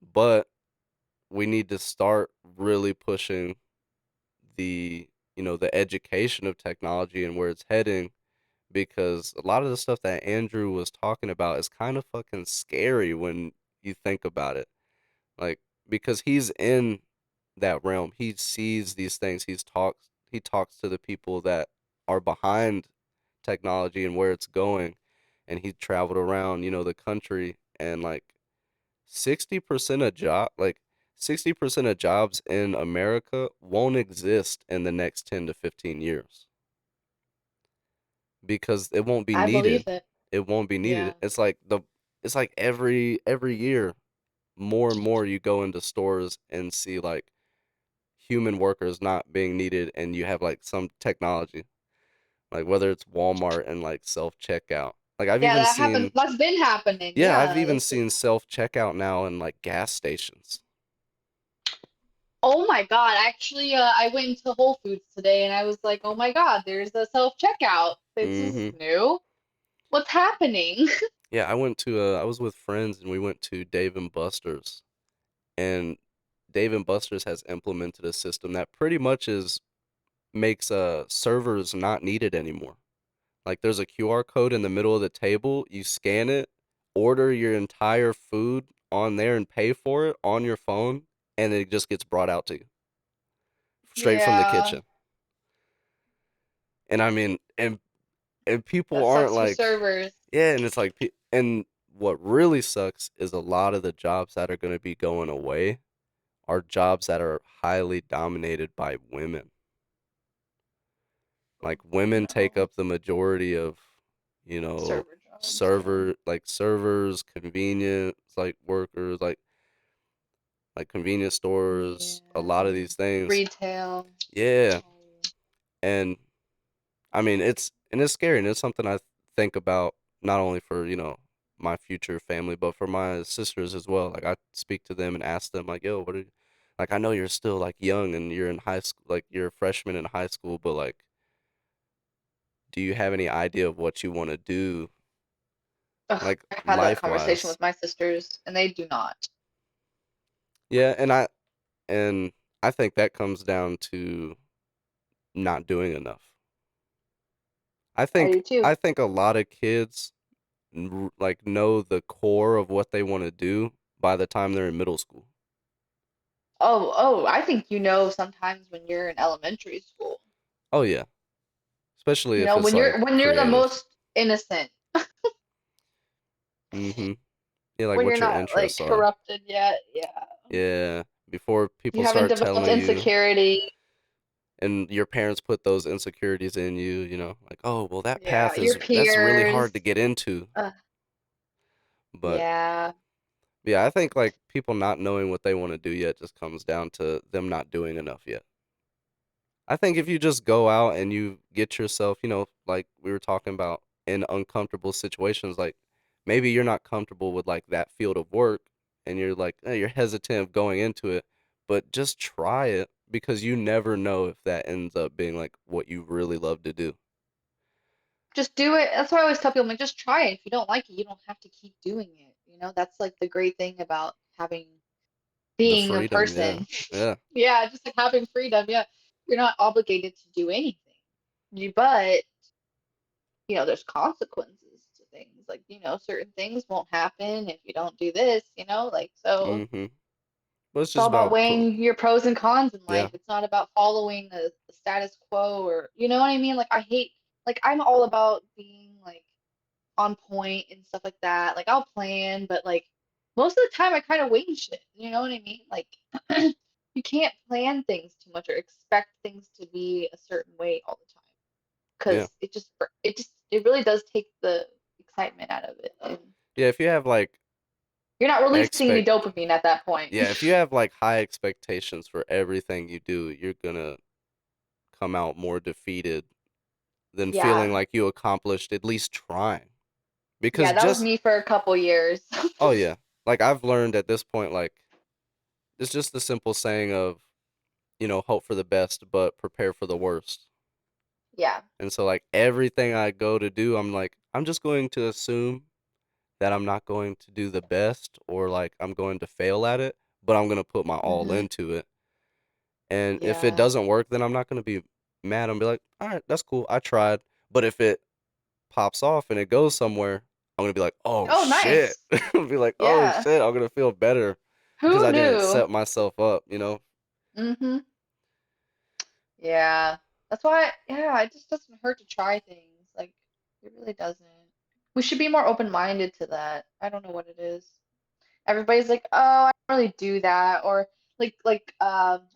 But we need to start really pushing the the education of technology and where it's heading, because a lot of the stuff that Andrew was talking about is kind of fucking scary when you think about it. Like, because he's in that realm. He sees these things. He talks to the people that are behind technology and where it's going, and he traveled around, the country, and like 60% of like 60% of jobs in America won't exist in the next 10 to 15 years because it won't be I believe needed. it. It won't be needed. Yeah. It's like every year more and more you go into stores and see like human workers not being needed, and you have like some technology, like whether it's Walmart and like self checkout. Like I've Yeah, even that happens. seen That's been happening. Yeah, I've Yeah, even it's just. seen self checkout now in like gas stations. Oh my God. Actually, I went into Whole Foods today and I was like, oh my God, there's a self-checkout. This is Mhm. new. What's happening? Yeah, I was with friends and we went to Dave and Buster's, and Dave and Buster's has implemented a system that pretty much is makes servers not needed anymore. Like there's a QR code in the middle of the table, you scan it, order your entire food on there and pay for it on your phone, and it just gets brought out to you straight from the Yeah, kitchen. And I mean, and people that aren't sucks for like, servers. yeah, and it's like, and what really sucks is a lot of the jobs that are going to be going away are jobs that are highly dominated by women. Like Oh women take no. up the majority of, Server jobs, yeah. servers, convenience like workers, like convenience stores, a lot of Yeah. these things. Retail. Yeah. Oh. And I mean, it's scary, and it's something I think about not only for, my future family, but for my sisters as well. Like I speak to them and ask them like, "Yo, what are you, like I know you're still like young and you're in high school, like you're a freshman in high school, but like do you have any idea of what you want to do Ugh, like I've had that life conversation wise?" with my sisters, and they do not. Yeah, and I think that comes down to not doing enough. I I think do too. I think a lot of kids like know the core of what they want to do by the time they're in middle school. Oh, I think you know sometimes when you're in elementary school. Oh yeah, especially You if know, it's like when you're the creative. most innocent, Mhm. Yeah, like when you're what your not like interests are. corrupted yet. Yeah. Yeah, before You people haven't start developed telling you, insecurity. and your parents put those insecurities in you, like, "Oh, well that Yeah, path your that's really peers. hard to get into." Uh, But yeah. yeah, I think like people not knowing what they want to do yet just comes down to them not doing enough yet. I think if you just go out and you get yourself, like we were talking about, in uncomfortable situations, like maybe you're not comfortable with like that field of work and you're like, you're hesitant of going into it, but just try it because you never know if that ends up being like what you really love to do. Just do it. That's why I always tell people, I'm like, just try it. If you don't like it, you don't have to keep doing it. You know, that's like the great thing about The being a freedom, yeah. person. Yeah. Yeah, just like having freedom. Yeah. You're not obligated to do anything. But, there's consequences to things. Like, certain things won't happen if you don't do this, like so Mhm. But it's it's just all about about weighing your pros and cons in yeah. life. It's not about following the status quo, or you know what I mean? Like I hate, like I'm all about being like on point and stuff like that. Like I'll plan, but like most of the time I kind of wing shit. You know what I mean? Like you can't plan things too much or expect things to be a certain way all the time Yeah. because it really does take the excitement out of it. And Yeah, if you have like you're not releasing any expect dopamine at that point. yeah, if you have like high expectations for everything you do, you're gonna come out more defeated than feeling Yeah. like you accomplished at least trying. Yeah, Because that was just me for a couple years. oh yeah, like I've learned at this point, like it's just the simple saying of, hope for the best but prepare for the worst. Yeah. And so like everything I go to do, I'm like I'm just going to assume that I'm not going to do the best or like I'm going to fail at it, but I'm gonna put my all Mhm. into it. And if it Yeah. doesn't work, then I'm not gonna be mad. I'm be like, all right, that's cool. I tried. But if it pops off and it goes somewhere, I'm gonna be like, oh Oh, shit. nice. I'll be like, oh Yeah. shit. I'm gonna feel better because Who I didn't knew? set myself up. You know? Mhm. Yeah. That's why, yeah, it just doesn't hurt to try things. Like, it really doesn't. We should be more open-minded to that. I don't know what it is. Everybody's like, "Oh, I don't really do that," or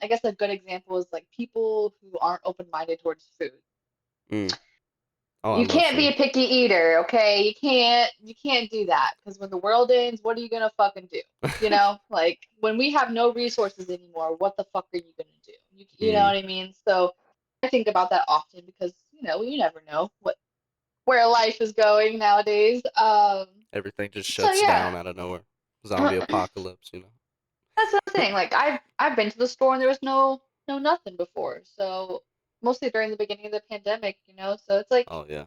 I guess a good example is like people who aren't open-minded towards food. Mm. Oh, I You love can't be food. a picky eater, okay? You can't do that because when the world ends, what are you gonna fucking do? You know, like when we have no resources anymore, what the fuck are you gonna do? You know Mm. what I mean? So I think about that often because you never know where life is going nowadays. Everything just So shuts yeah. down out of nowhere. Zombie apocalypse. You know? That's the thing. Like I've been to the store and there was no nothing before. So mostly during the beginning of the pandemic, So it's like Oh yeah.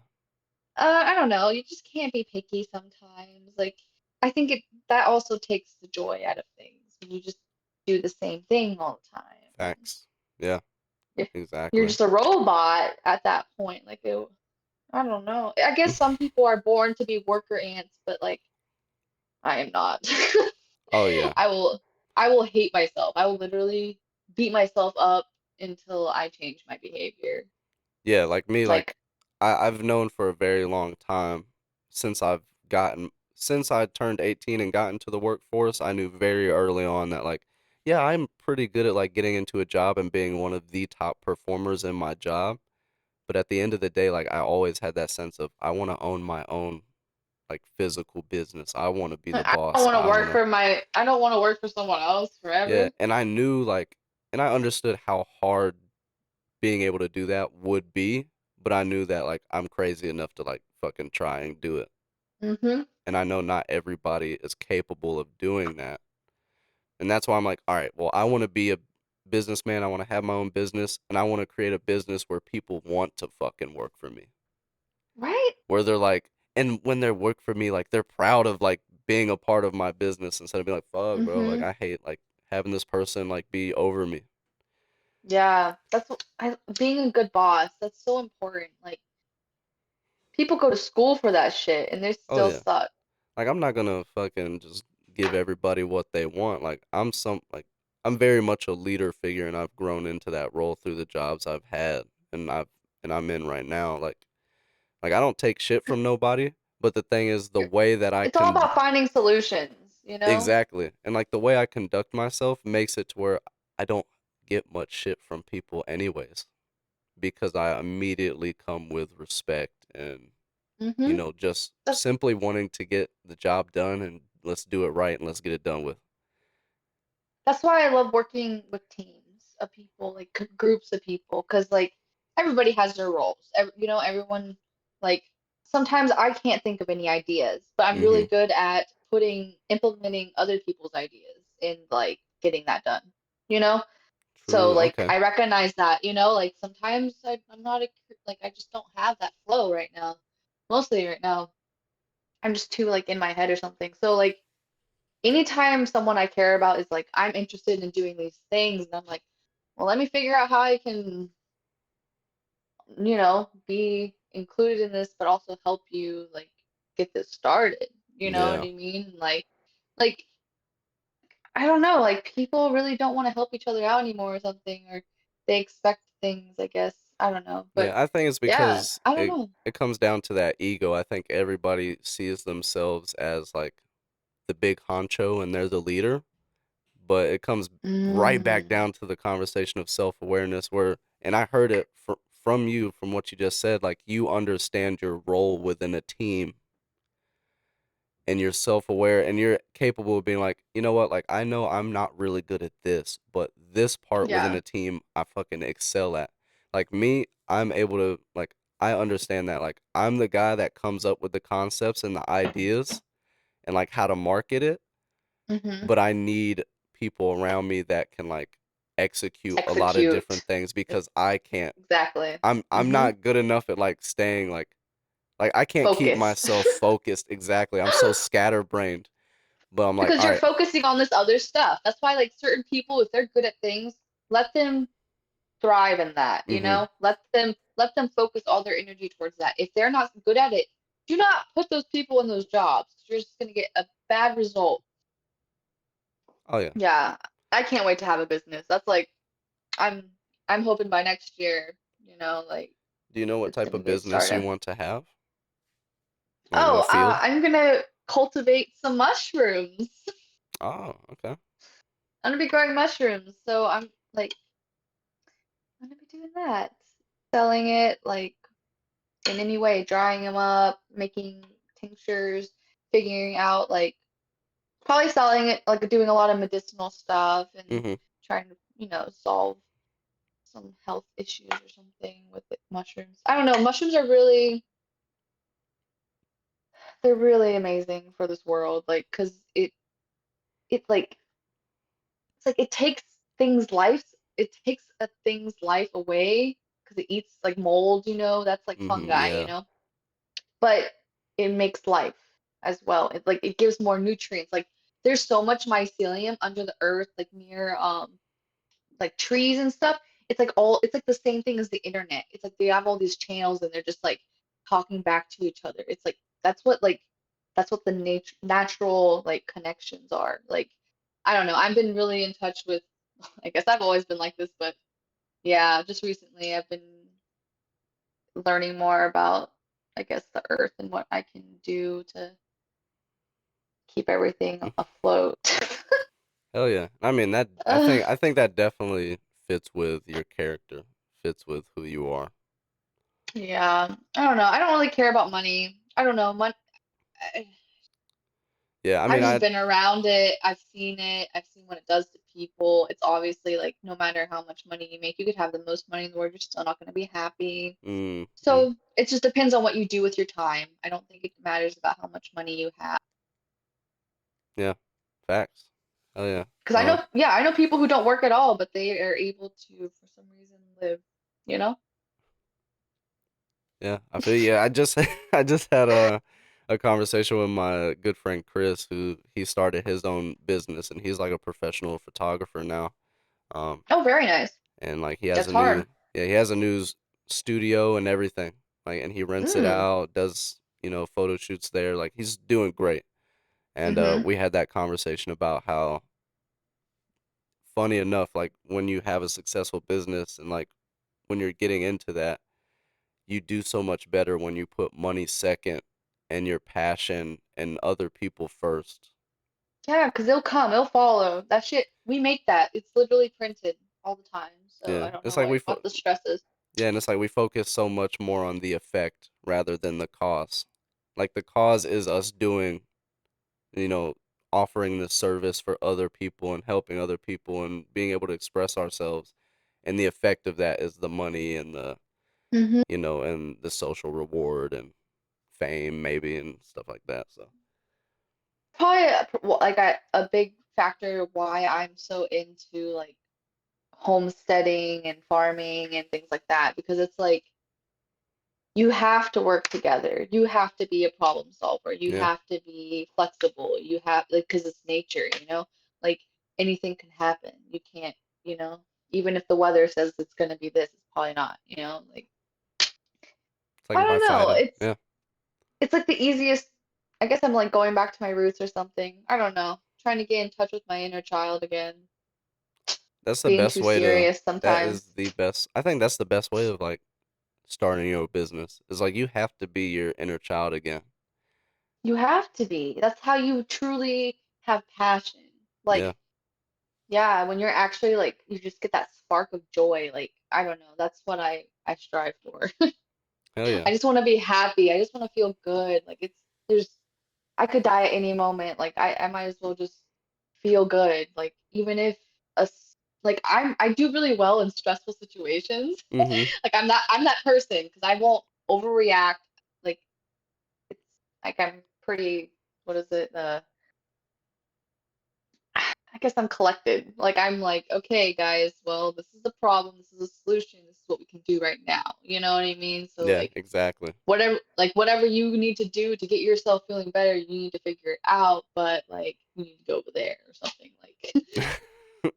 I don't know. You just can't be picky sometimes. Like I think it that also takes the joy out of things when you just do the same thing all the time. And Facts. Yeah. you're, you're Exactly. just a robot at that point. I don't know. I guess some people are born to be worker ants, but like I am not. Oh yeah. I will I will hate myself. I will literally beat myself up until I change my behavior. Yeah, like me, Like, like I've known for a very long time since since I turned 18 and got into the workforce, I knew very early on that like, yeah, I'm pretty good at like getting into a job and being one of the top performers in my job. But at the end of the day, like I always had that sense of I want to own my own like physical business. I want to be the I don't boss. want to work for I don't want to work for someone else Yeah, forever. and I knew like, and I understood how hard being able to do that would be, but I knew that like I'm crazy enough to like fucking try and do it. Mm-hmm. And I know not everybody is capable of doing that. And that's why I'm like, all right, well, I want to be a businessman. I want to have my own business and I want to create a business where people want to fucking work for me. Right? Where they're like, and when they work for me, like they're proud of like being a part of my business instead of being like, fuck, bro, like Mm-hmm. I hate like having this person like be over me. Yeah, being a good boss, that's so important. Like people go to school for that shit and they Oh still yeah. suck. Like I'm not gonna fucking just give everybody what they want. Like I'm very much a leader figure and I've grown into that role through the jobs I've had and I'm in right now. Like I don't take shit from nobody, but the thing is the You're, way that I it's all can about finding solutions. exactly. And like the way I conduct myself makes it to where I don't get much shit from people anyways because I immediately come with respect and Mm-hmm. just simply wanting to get the job done and let's do it right and let's get it done with. That's why I love working with teams of people, like groups of people, because like everybody has their roles. Everyone like sometimes I can't think of any ideas, but I'm really Mhm. good at implementing other people's ideas and like getting that done. You know? So True. like Okay. I recognize that, like sometimes I'm not like I just don't have that flow right now. Mostly right now, I'm just too like in my head or something. So like anytime someone I care about is like, I'm interested in doing these things, and I'm like, well, let me figure out how I can, be included in this, but also help you like get this started. You know what Yeah. I mean? Like I don't know, like people really don't want to help each other out anymore or something, or they expect things, I guess. I don't know, but Yeah, I think it's yeah, because I don't it know. it comes down to that ego. I think everybody sees themselves as like the big honcho and they're the leader, but it comes right back Mm, down to the conversation of self-awareness where and I heard it from you from what you just said like you understand your role within a team and you're self-aware and you're capable of being like, you know what, like I know I'm not really good at this, but this part within yeah. a team I fucking excel at. Like me, I'm able to like I understand that like I'm the guy that comes up with the concepts and the ideas and like how to market it, Mm-hmm. but I need people around me that can like execute a lot of different Execute. things because I can't. Exactly. I'm Mm-hmm. not good enough at like staying like I can't keep Focused. myself focused exactly. I'm so scatterbrained. But I'm like, Because all you're right. focusing on this other stuff. That's why like certain people, if they're good at things, let them thrive in that, you Mm-hmm. know? Let them focus all their energy towards that. If they're not good at it, do not put those people in those jobs. You're just gonna get a bad result. Oh yeah. Yeah. I can't wait to have a business. That's like I'm I'm hoping by next year, like Do you know what it's type gonna of get business you started. want to have? Like Oh, what field? I'm gonna cultivate some mushrooms. Oh, okay. I'm gonna be growing mushrooms, so I'm gonna be doing that. Selling it like in any way, drying them up, making tinctures, figuring out like probably selling it, like doing a lot of medicinal stuff and Mm-hmm. trying to, solve some health issues or something with mushrooms. I don't know. Mushrooms are they're really amazing for this world, like, 'cause it like it's like it takes a thing's life away because it eats like mold, that's like Mm-hmm. fungi, Yeah. but it makes life as well. It gives more nutrients. Like there's so much mycelium under the earth, like near like trees and stuff. It's like the same thing as the internet. It's like they have all these channels and they're just like talking back to each other. It's like that's what the natural like connections are. Like I don't know. I've been really in touch with I guess I've always been like this, but yeah, just recently I've been learning more about I guess the earth and what I can do to keep everything afloat. Hell yeah. I mean that uh, I think that definitely fits with your character, fits with who you are. yeah, I don't know. I don't really care about money. I don't know. Yeah, I I've mean just I been around it. I've seen it. I've seen what it does to people. It's obviously like no matter how much money you make, you could have the most money in the world, you're still not going to be happy. mm-hmm. So it just depends on what you do with your time. I don't think it matters about how much money you have. Yeah. Facts. Hell yeah. Because yeah, I know people who don't work at all, but they are able to, for some reason, live, you know? Yeah, I feel yeah. I just I just had a conversation with my good friend Chris, who he started his own business, and he's like a professional photographer now. Um, Oh, very nice. and like he has That's a new hard. yeah he has a new studio and everything. Like, and he rents it Mm. out, does photo shoots there. Like he's doing great. And Mm-hmm. we had that conversation about how funny enough, like when you have a successful business and like when you're getting into that, you do so much better when you put money second and your passion and other people first. Yeah, because they'll come, they'll follow. That shit, we make that. It's literally printed all the time. So Yeah, I don't it's know like what the stress is. yeah, and it's like we focus so much more on the effect rather than the cause. Like the cause is us doing, you know, offering this service for other people and helping other people and being able to express ourselves. And the effect of that is the money and Hmm. and the social reward and fame maybe and stuff like that. So, Probably like a big factor why I'm so into like homesteading and farming and things like that because it's like you have to work together. You have to be a problem solver. You yeah. have to be flexible. You have like because it's nature. Like anything can happen. You can't, even if the weather says it's going to be this, it's probably not. Like It's like I by don't know. fighting. It's Yeah. it's like the easiest. I guess I'm like going back to my roots or something. I don't know. Trying to get in touch with my inner child again. That's the Being best too way to serious that is sometimes. the best. I think that's the best way of like starting your business. Is like you have to be your inner child again. You have to be. That's how you truly have passion. Yeah. Like, yeah, when you're actually like you just get that spark of joy. Like, I don't know. That's what I strive for. Hell yeah. I just want to be happy. I just want to feel good. Like there's I could die at any moment. Like I might as well just feel good. Like even if like I do really well in stressful situations. Mhm. Like I'm that person because I won't overreact. Like it's like I'm pretty what is it? I I guess I'm collected. Like I'm like, okay, guys, well, this is the problem, this is a solution, this is what we can do right now. You know what I mean? So Yeah, like exactly. whatever you need to do to get yourself feeling better, you need to figure it out, but like you need to go over there or something. Like Yeah.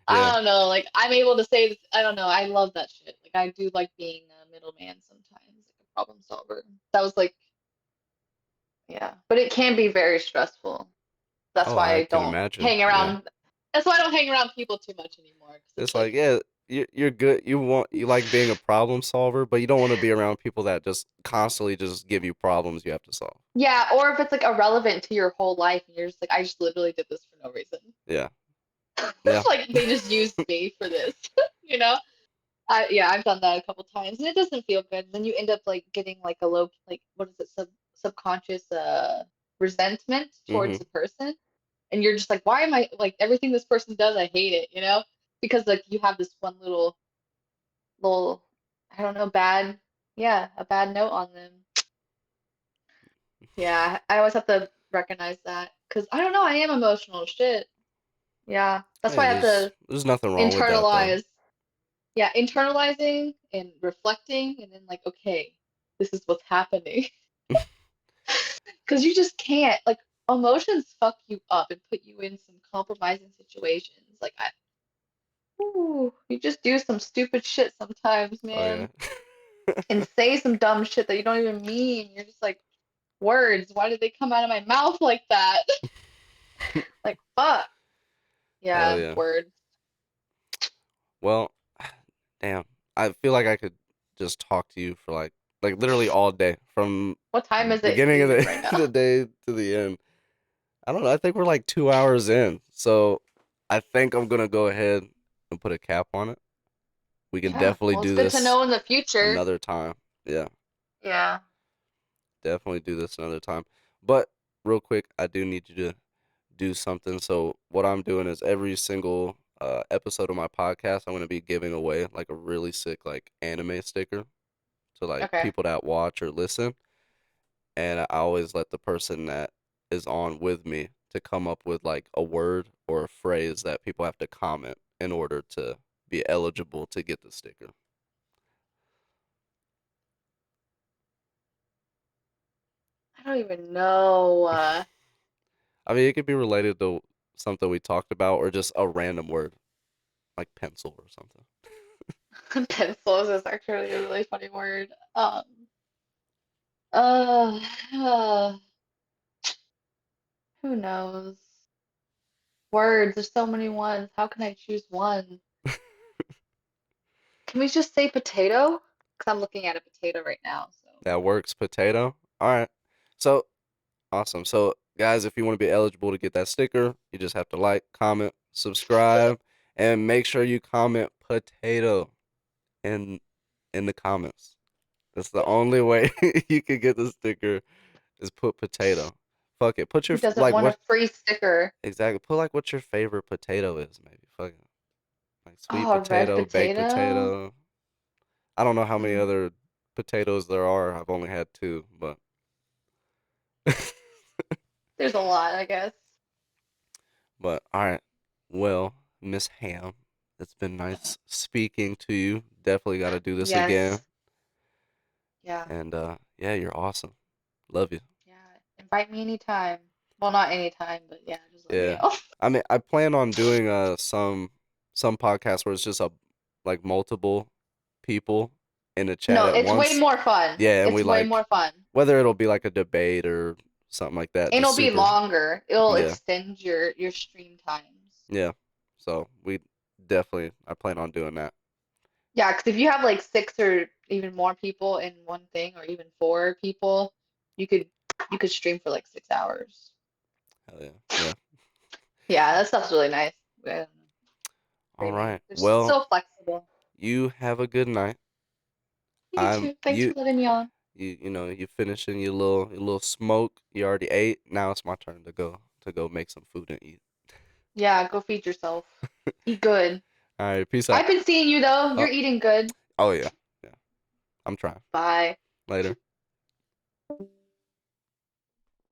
I don't know, like I'm able to say this, I don't know, I love that shit. Like I do like being a middleman sometimes, like a problem solver. That was like yeah, but it can be very stressful. That's Oh, why I I can don't imagine. hang Yeah. around. That's why I don't hang around people too much anymore. Because It's it's like, like, yeah, you're good. You like being a problem solver, but you don't want to be around people that just constantly just give you problems you have to solve. yeah, or if it's like irrelevant to your whole life and you're just like, I just literally did this for no reason. Yeah. Yeah. Like they just used me for this, you know? Yeah, I've done that a couple times and it doesn't feel good. And then you end up like getting like a low, like what is it, subconscious resentment towards Mhm. the person. And you're just like, why am I like everything this person does, I hate it, you know? Because like you have this one little, I don't know, a bad note on them. Yeah, I always have to recognize that because I don't know, I am emotional shit. Yeah, that's Hey, why I have to there's nothing wrong with that though. internalize. Yeah, internalizing and reflecting, and then like, okay, this is what's happening. Because you just can't like emotions fuck you up and put you in some compromising situations. Like you just do some stupid shit sometimes, Oh yeah. man, and say some dumb shit that you don't even mean. You're just like, words, why did they come out of my mouth like that? Like, fuck. Hell Yeah, yeah. word. Well, damn. I feel like I could just talk to you for like literally all day from What time is it for beginning of you right the now? day to the end. I don't know. I think we're like 2 hours in, so I think I'm gonna go ahead and put a cap on it. We can Yeah, definitely well, it's do good to this know in the future. another time. Yeah, Yeah. definitely do this another time. But real quick, I do need you to do something. So what I'm doing is every single episode of my podcast, I'm gonna be giving away like a really sick like anime sticker to like Okay. people that watch or listen. And I always let the person that is on with me to come up with like a word or a phrase that people have to comment in order to be eligible to get the sticker. I don't even know. I mean, it could be related to something we talked about or just a random word like pencil or something. Pencils is actually a really funny word. Uh, uh, who knows? Words, there's so many ones. How can I choose one? Can we just say potato? Because I'm looking at a potato right now, so. That works, potato. All right. So, awesome. So, guys, if you want to be eligible to get that sticker, you just have to like, comment, subscribe, and make sure you comment potato in in the comments. That's the only way you can get the sticker is put potato. Fuck it. Put your Who doesn't like want a what free sticker? exactly. Put like what your favorite potato is, maybe. Fuck it. Like sweet Oh, a red potato, baked potato? potato. I don't know how many Mm, other potatoes there are. I've only had two, but there's a lot, I guess. but all right. Well, Miss Ham, it's been nice speaking to you. Definitely got to do this again. Yes. Yeah. And yeah, you're awesome. Love you. Yeah. Invite me anytime. Well, not anytime, but yeah, just let me Yeah. know. I mean, I plan on doing some podcasts where it's just a like multiple people in a chat No, at it's way once. more fun. Yeah, and we It's way like more fun. whether it'll be like a debate or something like that, And just it'll be super. longer. It'll Yeah. extend your stream times. Yeah. So, we definitely I plan on doing that. Yeah, because if you have like six or even more people in one thing, or even four people, you could you could stream for like 6 hours. Hell yeah. Yeah. Yeah, that stuff's really nice. I don't know, All creating. right. They're Well, so flexible. you have a good night. You I'm too. Thanks for letting me on. you know, you finishing your little smoke. You already ate. Now it's my turn to go make some food and eat. Yeah, go feed yourself. Eat good. All right, peace out. I've been seeing you though. Oh, You're eating good. oh yeah. Yeah. I'm trying. Bye. Later.